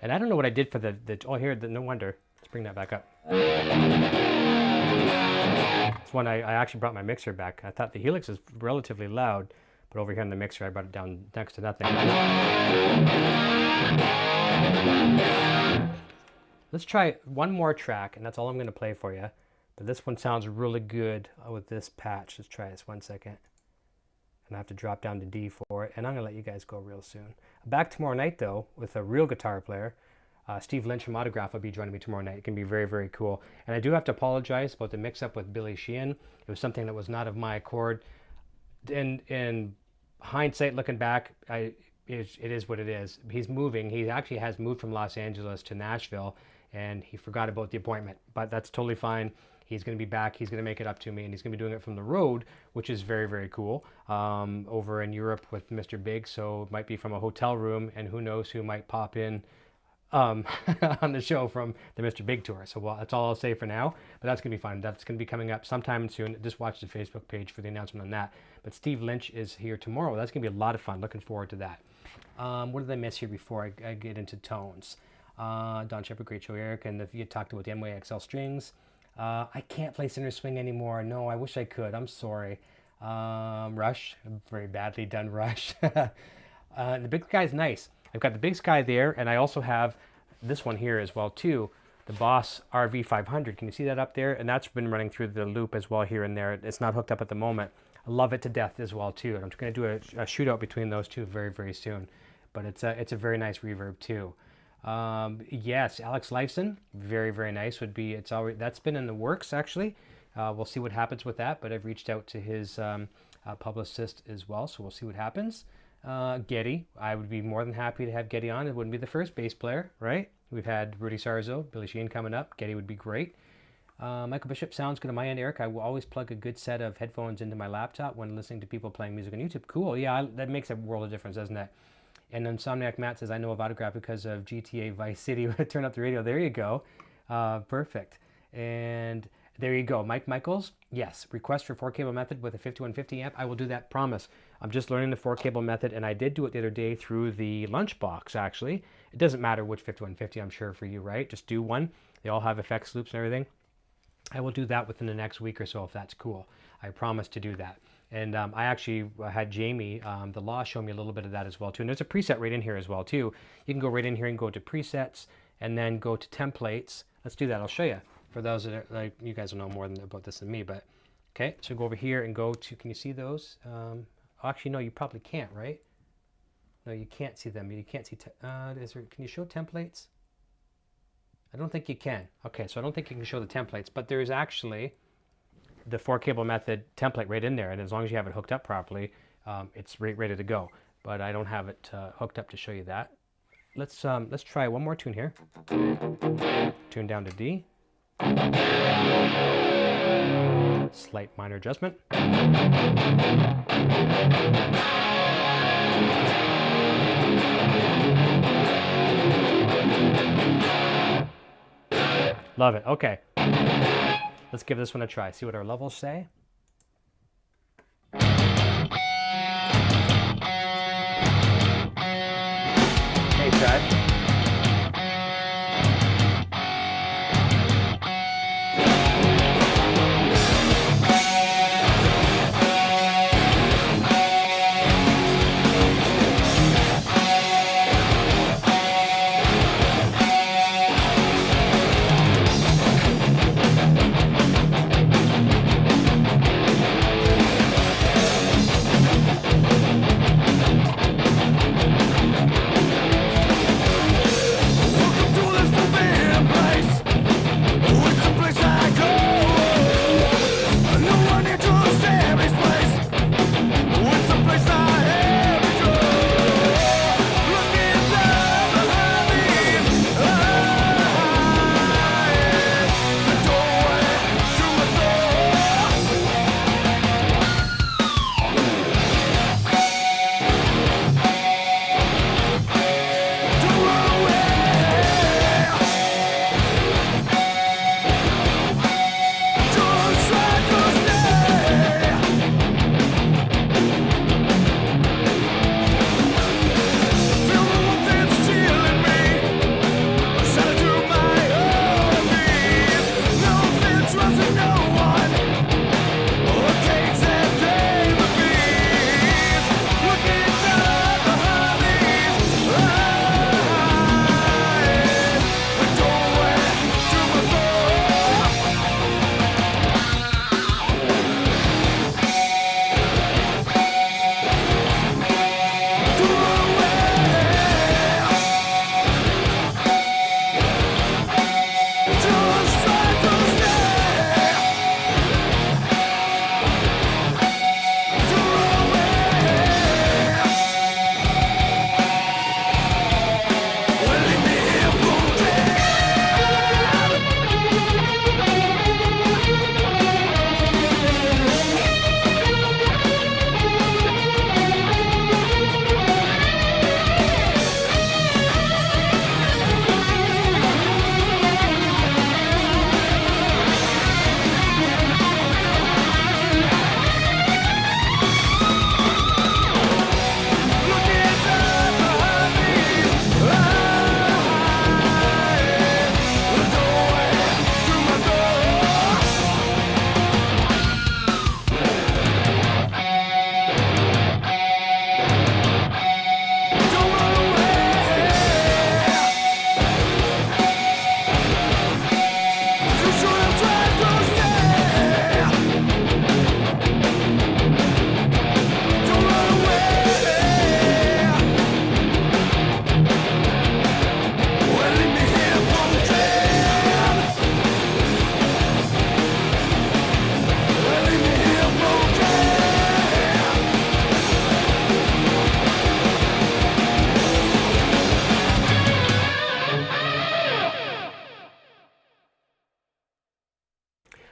And I don't know what I did for the oh, here, no wonder. Let's bring that back up. It's one I actually brought my mixer back. I thought the Helix is relatively loud, but over here in the mixer I brought it down next to nothing. Let's try one more track, and that's all I'm going to play for you. But this one sounds really good with this patch. Let's try this 1 second. And I have to drop down to D for it, and I'm going to let you guys go real soon. Back tomorrow night, though, with a real guitar player. Steve Lynch from Autograph will be joining me tomorrow night. It can be very, very cool. And I do have to apologize about the mix-up with Billy Sheehan. It was something that was not of my accord. In hindsight, looking back, it is what it is. He's moving. He actually has moved from Los Angeles to Nashville, and he forgot about the appointment. But that's totally fine. He's going to be back. He's going to make it up to me, and he's going to be doing it from the road, which is very, very cool, over in Europe with Mr. Big. So it might be from a hotel room, and who knows who might pop in on the show from the Mr. Big tour. So well, that's all I'll say for now, but that's going to be fun. That's going to be coming up sometime soon. Just watch the Facebook page for the announcement on that. But Steve Lynch is here tomorrow. That's going to be a lot of fun. Looking forward to that. What did I miss here before I get into tones? Don Shepard, great show, Eric. And if you talked about the MWay XL strings, I can't play center swing anymore. No, I wish I could. I'm sorry. Rush, very badly done Rush. The Big Sky's nice. I've got the Big Sky there, and I also have this one here as well too, the Boss RV500. Can you see that up there? And that's been running through the loop as well here and there. It's not hooked up at the moment. I love it to death as well too, and I'm going to do a shootout between those two very, very soon. But it's a very nice reverb too. Yes, Alex Lifeson, very, very nice. That's been in the works actually. We'll see what happens with that, but I've reached out to his publicist as well, so we'll see what happens. Geddy, I would be more than happy to have Geddy on. It wouldn't be the first bass player, right? We've had Rudy Sarzo, Billy Sheehan coming up. Geddy would be great. Michael Bishop, sounds good on my end, Eric. I will always plug a good set of headphones into my laptop when listening to people playing music on YouTube. Cool, yeah, that makes a world of difference, doesn't it? And Insomniac Matt says, I know of Autograph because of GTA Vice City. Turn up the radio. There you go. Perfect. And there you go. Mike Michaels, yes. Request for 4-cable method with a 5150 amp. I will do that, promise. I'm just learning the 4-cable method, and I did do it the other day through the Lunchbox, actually. It doesn't matter which 5150, I'm sure, for you, right? Just do one. They all have effects loops and everything. I will do that within the next week or so if that's cool. I promise to do that. And I actually had Jamie, the Law, show me a little bit of that as well, too. And there's a preset right in here as well, too. You can go right in here and go to presets and then go to templates. Let's do that. I'll show you. For those that are, like, you guys will know more about this than me, but okay. So go over here and go to, can you see those? Actually, no, you probably can't, right? No, you can't see them. You can't see, can you show templates? I don't think you can. Okay, so I don't think you can show the templates, but there's actually the 4-cable method template right in there, and as long as you have it hooked up properly, it's ready to go. But I don't have it hooked up to show you that. Let's try one more tune here. Tune down to D. Slight minor adjustment. Love it. Okay. Let's give this one a try. See what our levels say. Chad.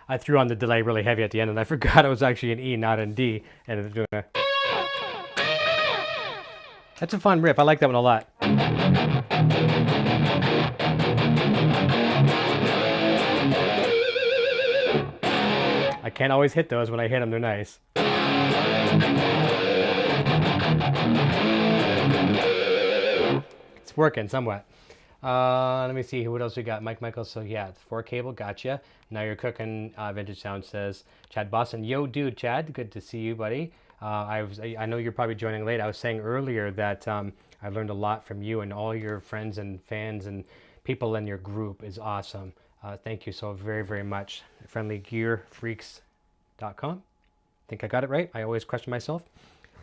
I threw on the delay really heavy at the end, and I forgot it was actually an E, not an D. And it's doing a... That's a fun riff. I like that one a lot. I can't always hit those. When I hit them, they're nice. It's working somewhat. Let me see what else we got. Mike Michaels. So yeah, 4 cable. Gotcha. Now you're cooking. Vintage Sound says Chad Boston. Yo, dude, Chad. Good to see you, buddy. I know you're probably joining late. I was saying earlier that I learned a lot from you, and all your friends and fans and people in your group is awesome. Thank you so very, very much. friendlygearfreaks.com. I think I got it right. I always question myself.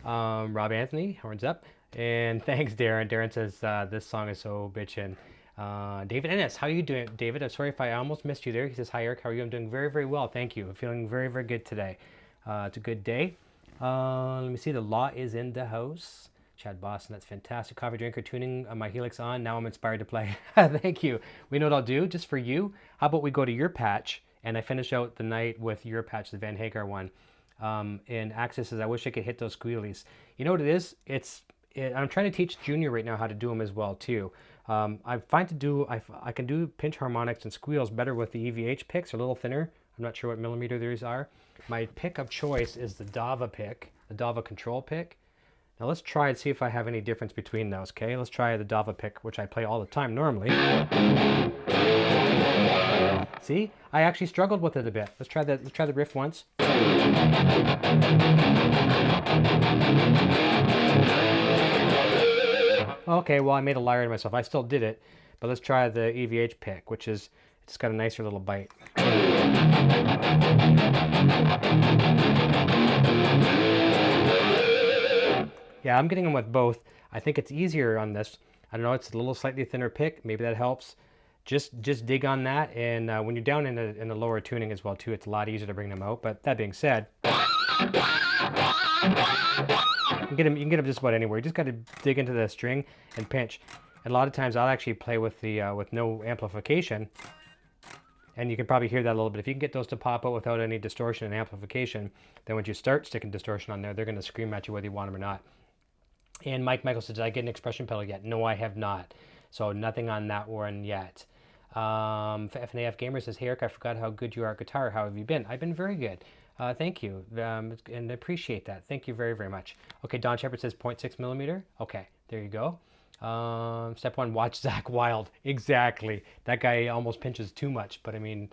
Rob Anthony, horns up. And thanks, Darren. Darren says, this song is so bitchin'. David Ennis, how are you doing? David, I'm sorry if I almost missed you there. He says, hi, Eric. How are you? I'm doing very, very well. Thank you. I'm feeling very, very good today. It's a good day. Let me see. The Law is in the house. Chad Boston, that's fantastic. Coffee drinker tuning my Helix on. Now I'm inspired to play. Thank you. We know what I'll do just for you. How about we go to your patch and I finish out the night with your patch, the Van Hagar one. And Axis says, I wish I could hit those squealies. You know what it is? I'm trying to teach Junior right now how to do them as well too. I can do pinch harmonics and squeals better with the EVH picks. They're a little thinner. I'm not sure what millimeter these are. My pick of choice is the Dava pick, the Dava control pick. Now let's try and see if I have any difference between those, okay? Let's try the Dava pick, which I play all the time normally. See? I actually struggled with it a bit. Let's try the riff once. Okay, well I made a liar of myself. I still did it, but let's try the EVH pick, which is, it's got a nicer little bite. Yeah, I'm getting them with both. I think it's easier on this. I don't know, it's a little slightly thinner pick. Maybe that helps. Just dig on that, and when you're down in the lower tuning as well too, it's a lot easier to bring them out. But that being said, you can get them just about anywhere. You just got to dig into the string and pinch. And a lot of times I'll actually play with the with no amplification, and you can probably hear that a little bit. If you can get those to pop out without any distortion and amplification, then when you start sticking distortion on there, they're going to scream at you whether you want them or not. And Michael said, did I get an expression pedal yet? No, I have not. So nothing on that one yet. FNAF Gamer says, hey Eric, I forgot how good you are at guitar. How have you been? I've been very good. Thank you. And I appreciate that. Thank you very, very much. Okay, Don Shepard says 0.6 millimeter. Okay, there you go. Step one, watch Zach Wild. Exactly. That guy almost pinches too much, but I mean,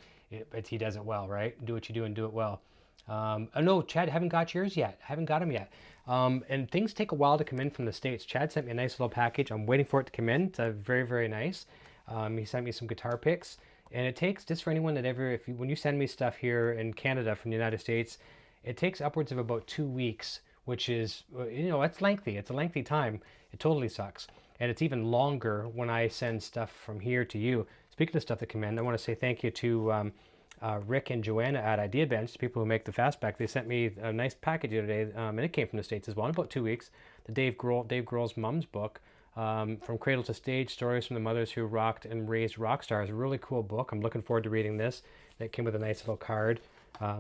he does it well, right? Do what you do and do it well. Oh no, Chad, haven't got yours yet. Haven't got them yet. And things take a while to come in from the States. Chad sent me a nice little package. I'm waiting for it to come in. It's very, very nice. He sent me some guitar picks, and it takes, just for anyone that ever, when you send me stuff here in Canada from the United States, it takes upwards of about 2 weeks, which is, you know, it's lengthy. It's a lengthy time. It totally sucks. And it's even longer when I send stuff from here to you. Speaking of stuff that come in, I want to say thank you to Rick and Joanna at Idea Bench, the people who make the Fastback. They sent me a nice package the other day, and it came from the States as well in about 2 weeks. The Dave Grohl's Mom's book, From Cradle to Stage, Stories from the Mothers Who Rocked and Raised Rock Stars. A really cool book. I'm looking forward to reading this. It came with a nice little card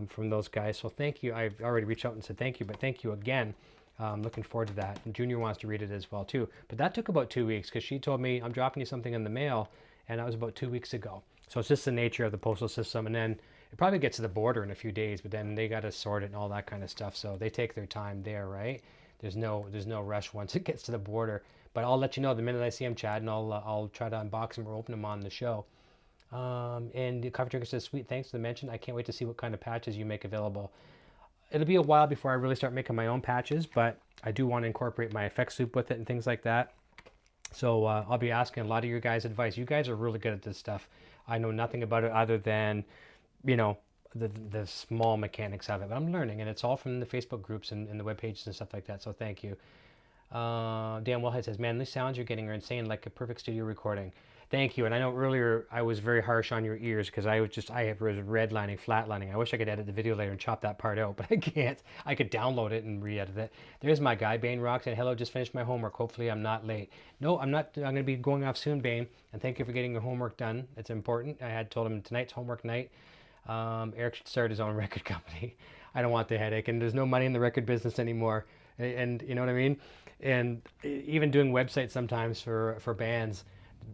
from those guys. So thank you. I've already reached out and said thank you, but thank you again. Looking forward to that. And Junior wants to read it as well too. But that took about 2 weeks because she told me, I'm dropping you something in the mail, and that was about 2 weeks ago. So it's just the nature of the postal system. And then it probably gets to the border in a few days, but then they got to sort it and all that kind of stuff. So they take their time there, right? There's no rush once it gets to the border. But I'll let you know the minute I see them, Chad, and I'll try to unbox them or open them on the show. And the Coffee Drinker says, sweet, thanks for the mention. I can't wait to see what kind of patches you make available. It'll be a while before I really start making my own patches, but I do want to incorporate my effects loop with it and things like that. So I'll be asking a lot of your guys' advice. You guys are really good at this stuff. I know nothing about it other than, you know, the small mechanics of it. But I'm learning, and it's all from the Facebook groups and the web pages and stuff like that. So thank you. Dan Wellhead says, man, these sounds you're getting are insane, like a perfect studio recording. Thank you. And I know earlier I was very harsh on your ears because I was redlining, flatlining. I wish I could edit the video later and chop that part out, but I can't. I could download it and re-edit it. There's my guy, Bane Rocks, and hello, just finished my homework. Hopefully I'm not late. No, I'm not. I'm going to be going off soon, Bane, and thank you for getting your homework done. It's important. I had told him tonight's homework night. Eric should start his own record company. I don't want the headache, and there's no money in the record business anymore. And you know what I mean? And even doing websites sometimes for bands.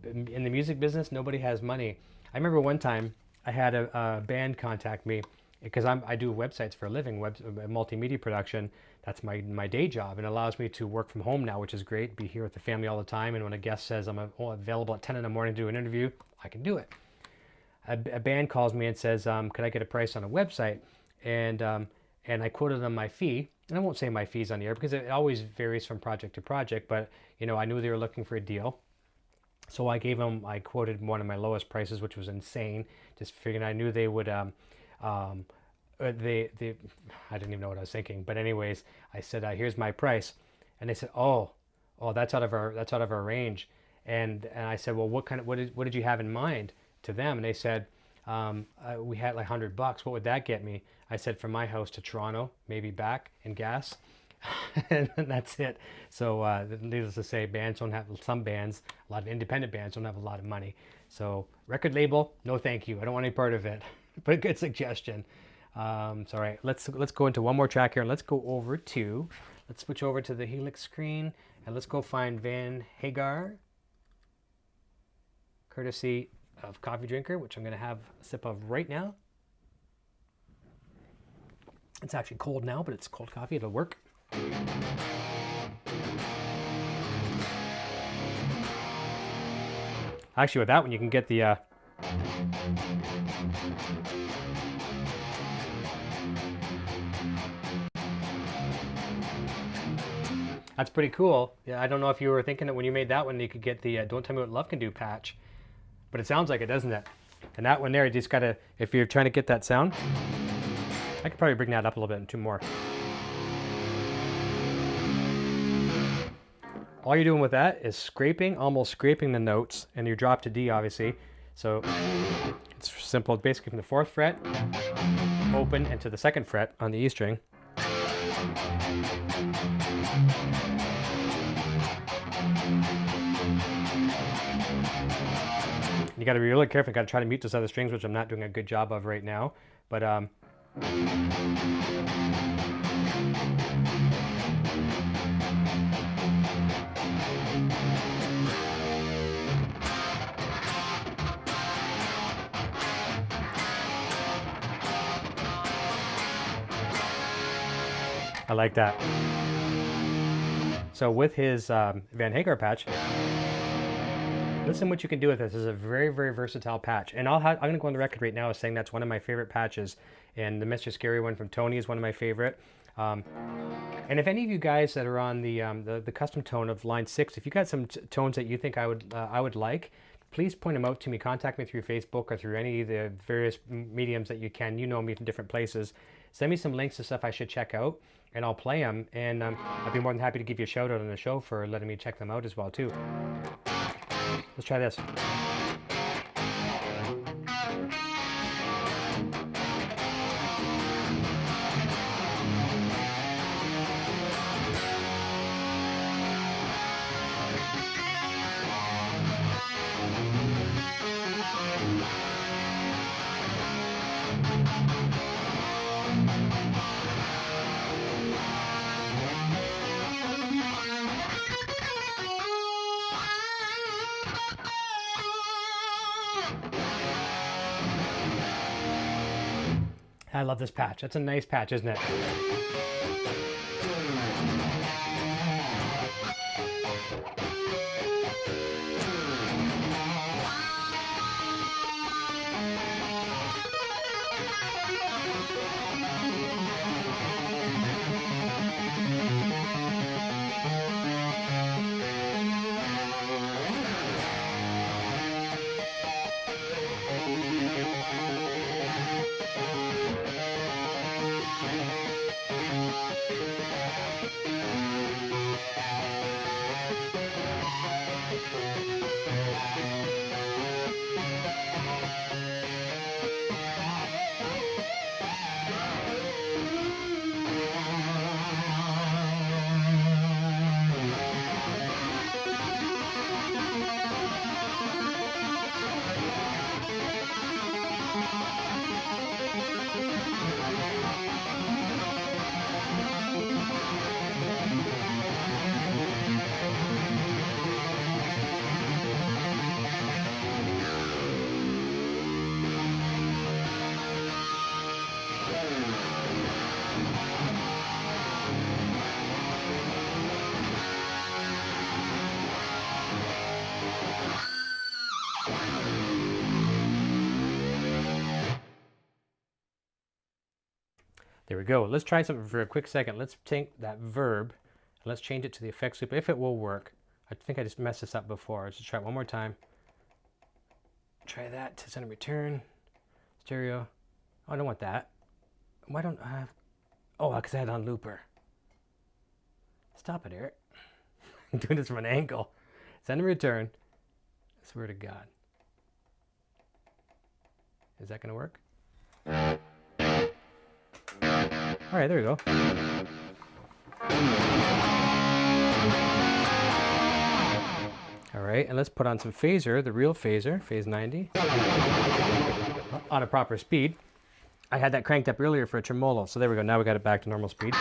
In the music business, nobody has money. I remember one time I had a band contact me because I do websites for a living, multimedia production. That's my day job, and it allows me to work from home now, which is great. Be here with the family all the time, and when a guest says I'm available at 10 in the morning to do an interview, I can do it. A band calls me and says, could I get a price on a website? And I quoted them my fee, and I won't say my fees on the air because it always varies from project to project, but you know, I knew they were looking for a deal. So I quoted one of my lowest prices, which was insane. Just figuring I knew they would, I didn't even know what I was thinking. But anyways, I said, here's my price. And they said, oh, that's out of our range. And I said, well, what did you have in mind to them? And they said, we had like $100. What would that get me? I said, from my house to Toronto, maybe back, and gas. And that's it. So needless to say, some bands, a lot of independent bands don't have a lot of money. So record label, no thank you. I don't want any part of it. But a good suggestion. So all right, let's go into one more track here. Let's switch over to the Helix screen, and let's go find Van Hagar, courtesy of Coffee Drinker, which I'm going to have a sip of right now. It's actually cold now, but it's cold coffee. It'll work. Actually, with that one, you can get the... That's pretty cool. Yeah, I don't know if you were thinking that when you made that one, you could get the Don't Tell Me What Love Can Do patch. But it sounds like it, doesn't it? And that one there, you just gotta, if you're trying to get that sound, I could probably bring that up a little bit and 2 more. All you're doing with that is scraping, almost scraping the notes, and you drop to D, obviously. So it's simple, basically from the 4th fret, open, and to the 2nd fret on the E string. You got to be really careful. You got to try to mute those other strings, which I'm not doing a good job of right now. But I like that. So with his Van Hagar patch, listen what you can do with this. This is a very, very versatile patch. And I'm going to go on the record right now as saying that's one of my favorite patches. And the Mr. Scary one from Tony is one of my favorite. And if any of you guys that are on the custom tone of line 6, if you got some tones that you think I would like, please point them out to me. Contact me through Facebook or through any of the various mediums that you can. You know me from different places. Send me some links to stuff I should check out, and I'll play them. And I'd be more than happy to give you a shout out on the show for letting me check them out as well too. Let's try this. I love this patch. That's a nice patch, isn't it? There we go. Let's try something for a quick second. Let's take that verb and let's change it to the effects loop, if it will work. I think I just messed this up before. Let's just try it one more time. Try that to send and return. Stereo. Oh, I don't want that. Why don't I have... Oh, because I had it on looper. Stop it, Eric. I'm doing this from an angle. Send and return. I swear to God. Is that going to work? All right, there we go. All right, and let's put on some phaser, the real phaser, phase 90, on a proper speed. I had that cranked up earlier for a tremolo, so there we go. Now we got it back to normal speed.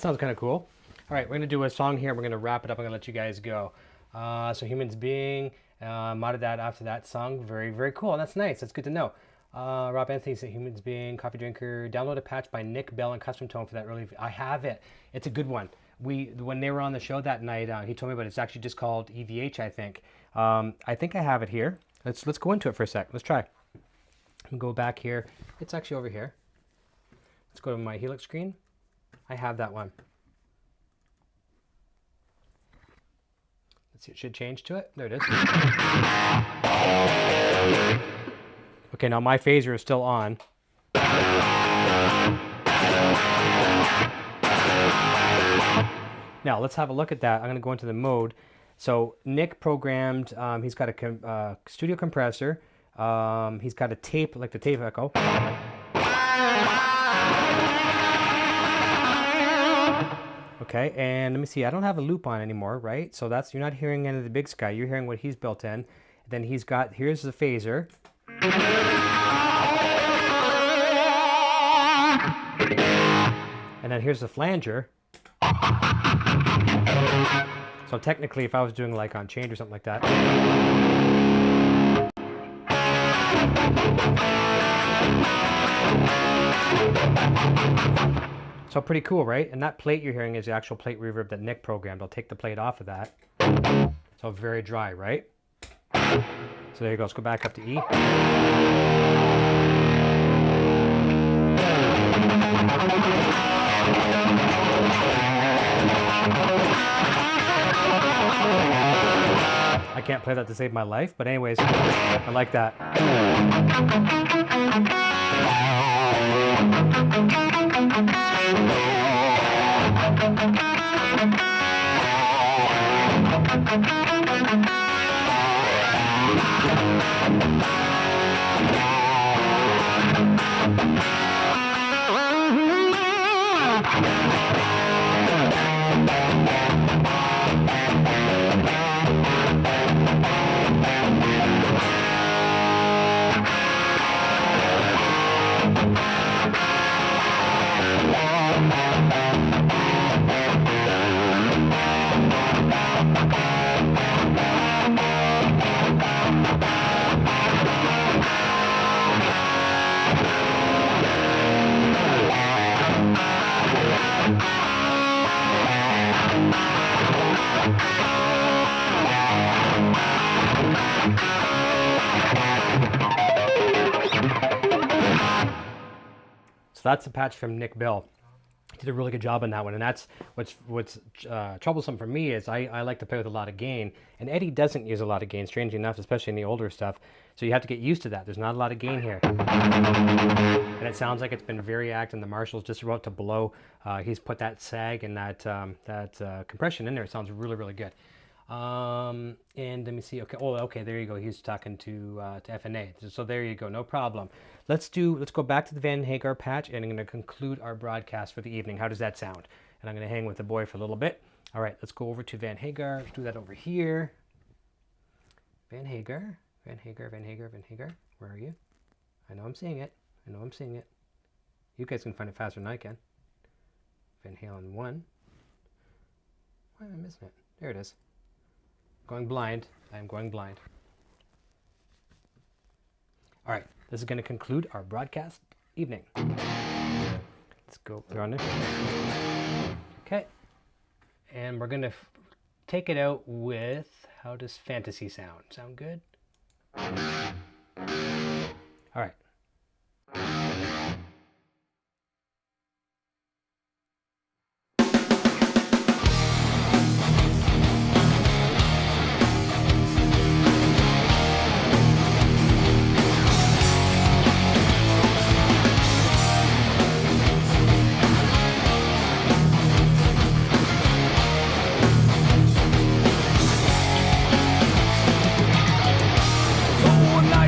That sounds kind of cool. All right, we're going to do a song here. We're going to wrap it up. I'm going to let you guys go. So Humans Being, modded that after that song. Very, very cool. That's nice. That's good to know. Rob Anthony said Humans Being, Coffee Drinker. Download a patch by Nick Bell and Custom Tone for that early. I have it. It's a good one. When they were on the show that night, he told me about it. It's actually just called EVH, I think. I think I have it here. Let's go into it for a sec. Let's try. Go back here. It's actually over here. Let's go to my Helix screen. I have that one. Let's see, it should change to it. There it is. Okay, now my phaser is still on. Now let's have a look at that. I'm going to go into the mode. So Nick programmed, he's got a studio compressor. He's got a tape, like the tape echo. Okay, and let me see, I don't have a loop on anymore, right? So that's, you're not hearing any of the big sky, you're hearing what he's built in. Then he's got, here's the phaser. And then here's the flanger. So technically, if I was doing like on change or something like that. So pretty cool, right? And that plate you're hearing is the actual plate reverb that Nick programmed. I'll take the plate off of that. So very dry, right? So there you go. Let's go back up to E. I can't play that to save my life, but anyways, I like that. So that's a patch from Nick Bell. He did a really good job on that one, and that's what's troublesome for me is I like to play with a lot of gain, and Eddie doesn't use a lot of gain, strangely enough, especially in the older stuff. So you have to get used to that. There's not a lot of gain here, and it sounds like it's been very active. And the Marshall's just about to blow. He's put that sag and that compression in there. It sounds really, really good. And let me see. Okay. Oh, okay. There you go. He's talking to FNA. So there you go. No problem. Let's go back to the Van Hagar patch, and I'm going to conclude our broadcast for the evening. How does that sound? And I'm going to hang with the boy for a little bit. All right. Let's go over to Van Hagar. Let's do that over here. Van Hagar. Van Hagar. Van Hagar. Van Hagar. Where are you? I know I'm seeing it. I know I'm seeing it. You guys can find it faster than I can. Van Halen 1. Why am I missing it? There it is. Going blind. I am going blind. All right, this is going to conclude our broadcast evening. Let's go on it. Okay, and we're going to take it out with, how does Fantasy sound? Sound good? All right. Oh,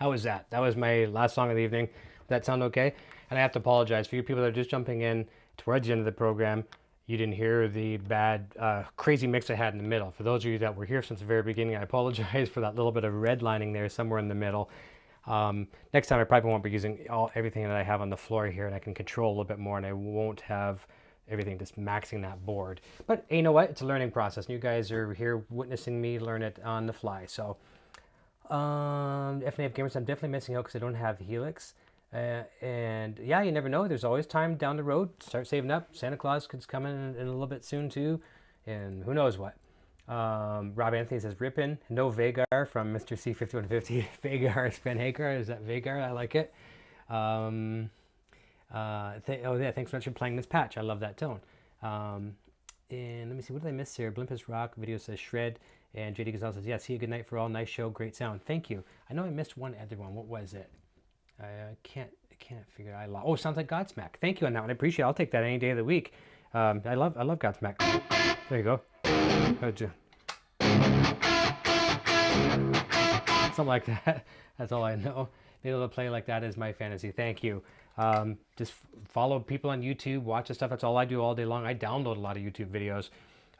How was that? That was my last song of the evening. Did that sound okay? And I have to apologize for you people that are just jumping in towards the end of the program. You didn't hear the bad, crazy mix I had in the middle. For those of you that were here since the very beginning, I apologize for that little bit of redlining there somewhere in the middle. Next time I probably won't be using everything that I have on the floor here, and I can control a little bit more, and I won't have everything just maxing that board. But you know what? It's a learning process. And you guys are here witnessing me learn it on the fly. So FNAF Gamers, I'm definitely missing out because I don't have Helix. And yeah, you never know. There's always time down the road. Start saving up. Santa Claus is coming in a little bit soon too, and who knows what. Rob Anthony says Rippin. No Vagar from Mr. C5150. Vagar is Ben Hagar. Is that Vagar? I like it. Oh yeah, thanks so much for playing this patch. I love that tone. And let me see, what did I miss here? Blimpus Rock video says Shred. And JD Gonzalez says, yeah, see you, good night for all. Nice show, great sound. Thank you. I know I missed one other one. What was it? I can't figure it out. Oh, sounds like Godsmack. Thank you on that one. I appreciate it. I'll take that any day of the week. I love Godsmack. There you go. Something like that. That's all I know. Being able to play like that is my fantasy. Thank you. Just follow people on YouTube. Watch the stuff. That's all I do all day long. I download a lot of YouTube videos.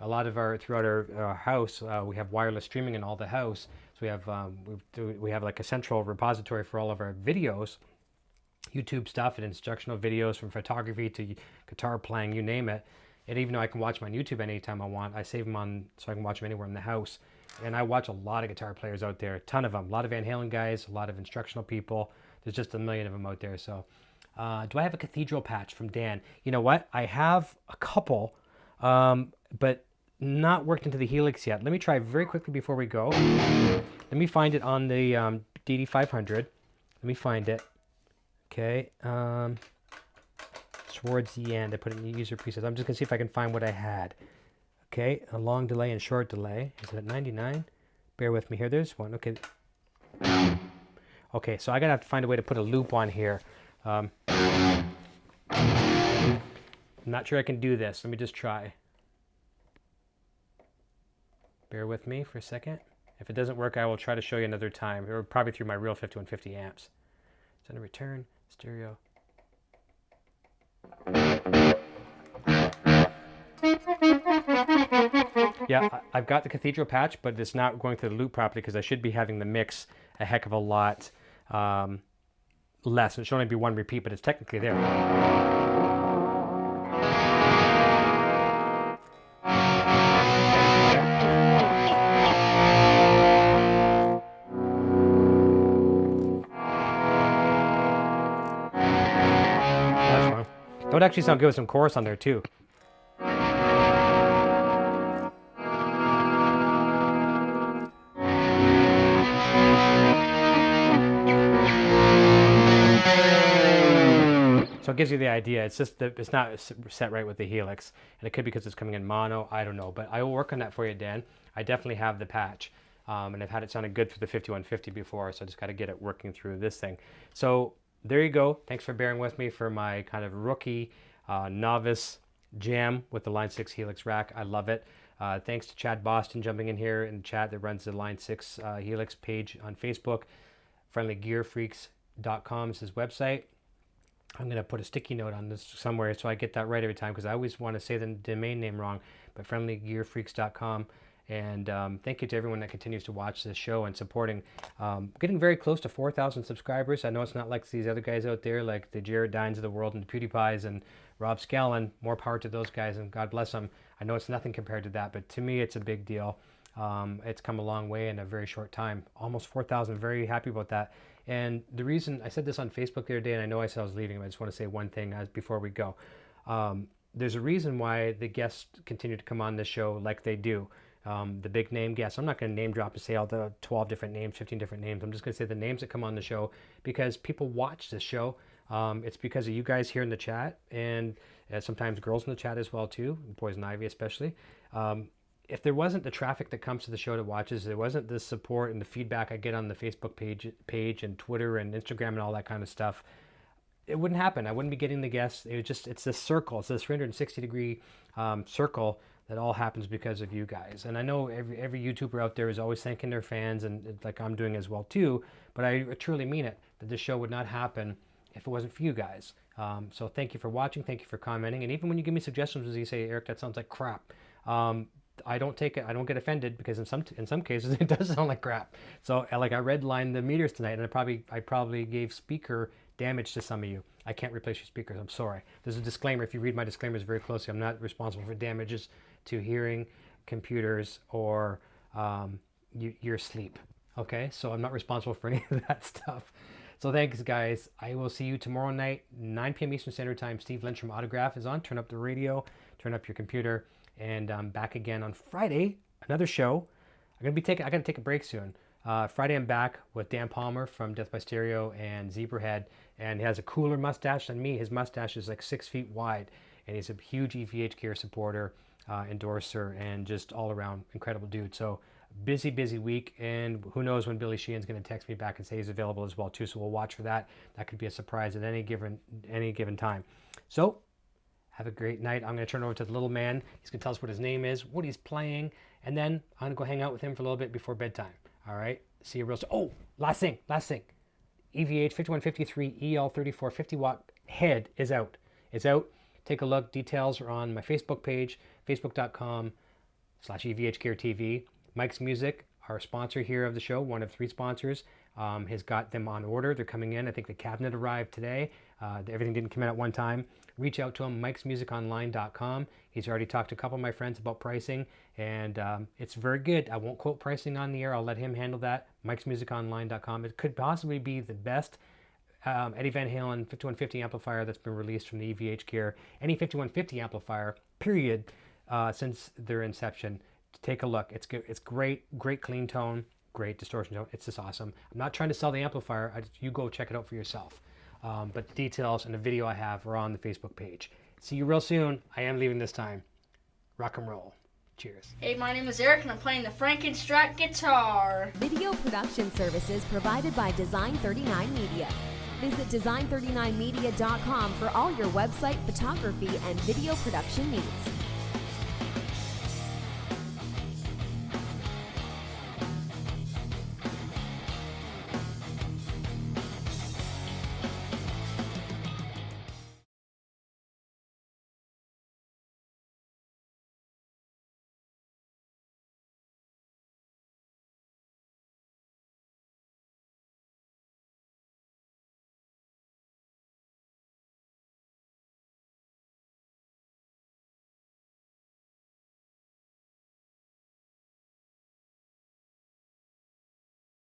A lot of throughout our house, we have wireless streaming in all the house. So we have like a central repository for all of our videos, YouTube stuff and instructional videos from photography to guitar playing, you name it. And even though I can watch them on YouTube anytime I want, I save them on so I can watch them anywhere in the house. And I watch a lot of guitar players out there, a ton of them, a lot of Van Halen guys, a lot of instructional people. There's just a million of them out there. So do I have a Cathedral patch from Dan? You know what? I have a couple, but not worked into the Helix yet. Let me try very quickly before we go. Let me find it on the DD500. Let me find it. Okay. Towards the end, I put it in the user presets. I'm just going to see if I can find what I had. Okay, a long delay and short delay. Is it at 99? Bear with me here. There's one. Okay. Okay, so I'm going to have to find a way to put a loop on here. I'm not sure I can do this. Let me just try. Bear with me for a second. If it doesn't work, I will try to show you another time, or probably through my real 5150 amps. Send a return, stereo. Yeah, I've got the Cathedral patch, but it's not going through the loop properly because I should be having the mix a heck of a lot less. It should only be one repeat, but it's technically there. That would actually sound good with some chorus on there too. So it gives you the idea. It's just that it's not set right with the Helix, and it could be because it's coming in mono. I don't know, but I will work on that for you, Dan. I definitely have the patch, and I've had it sounded good through the 5150 before, so I just got to get it working through this thing. So there you go. Thanks for bearing with me for my kind of rookie novice jam with the Line 6 Helix rack. I love it. Thanks to Chad Boston jumping in here in the chat that runs the Line 6 Helix page on Facebook. friendlygearfreaks.com is his website. I'm going to put a sticky note on this somewhere so I get that right every time, because I always want to say the domain name wrong, but friendlygearfreaks.com. And thank you to everyone that continues to watch this show and supporting. Getting very close to 4,000 subscribers. I know it's not like these other guys out there, like the Jared Dines of the world and the PewDiePies and Rob Scallon. More power to those guys, and God bless them. I know it's nothing compared to that, but to me it's a big deal. It's come a long way in a very short time. Almost 4,000. Very happy about that. And the reason, I said this on Facebook the other day, and I know I said I was leaving, but I just want to say one thing before we go. There's a reason why the guests continue to come on this show like they do. The big name guests. I'm not going to name drop and say all the 12 different names, 15 different names. I'm just going to say the names that come on the show because people watch this show. It's because of you guys here in the chat, and sometimes girls in the chat as well too, Poison Ivy especially. If there wasn't the traffic that comes to the show that watches, there wasn't the support and the feedback I get on the Facebook page and Twitter and Instagram and all that kind of stuff, it wouldn't happen. I wouldn't be getting the guests. It's this circle. It's this 360-degree circle That all happens because of you guys. And I know every YouTuber out there is always thanking their fans, and like I'm doing as well too, but I truly mean it, that this show would not happen if it wasn't for you guys. So thank you for watching, thank you for commenting, and even when you give me suggestions, as you say, Eric, that sounds like crap. I don't take it. I don't get offended, because in some cases it does sound like crap. So like I redlined the meters tonight, and I probably gave speaker damage to some of you. I can't replace your speakers. I'm sorry. There's a disclaimer. If you read my disclaimers very closely, I'm not responsible for damages to hearing, computers, or your sleep. Okay, so I'm not responsible for any of that stuff. So thanks, guys. I will see you tomorrow night, 9 p.m. Eastern Standard Time. Steve Lynch from Autograph is on. Turn up the radio, turn up your computer, and I'm back again on Friday. Another show. I gotta take a break soon. Friday I'm back with Dan Palmer from Death by Stereo and Zebrahead, and he has a cooler mustache than me. His mustache is like 6 feet wide, and he's a huge EVH gear supporter, endorser, and just all around incredible dude. So busy week, and who knows when Billy Sheehan's going to text me back and say he's available as well too. So we'll watch for that. That could be a surprise at any given time. So have a great night. I'm going to turn over to the little man. He's going to tell us what his name is, what he's playing, and then I'm going to go hang out with him for a little bit before bedtime. All right. See you real soon. Oh, last thing. EVH 5153 EL 34 50 watt head is out. It's out. Take a look. Details are on my Facebook page, facebook.com/EVHGearTV. Mike's Music, our sponsor here of the show, one of 3 sponsors, has got them on order. They're coming in. I think the cabinet arrived today. Everything didn't come in at one time. Reach out to him, mikesmusiconline.com. He's already talked to a couple of my friends about pricing, and it's very good. I won't quote pricing on the air. I'll let him handle that. mikesmusiconline.com. It could possibly be the best Eddie Van Halen 5150 amplifier that's been released from the EVH gear. Any 5150 amplifier, period, since their inception. Take a look. It's good. It's great clean tone, great distortion tone. It's just awesome. I'm not trying to sell the amplifier. You go check it out for yourself. But the details and the video I have are on the Facebook page. See you real soon. I am leaving this time. Rock and roll. Cheers. Hey, my name is Eric, and I'm playing the Frankenstrat guitar. Video production services provided by Design 39 Media. Visit design39media.com for all your website, photography, and video production needs.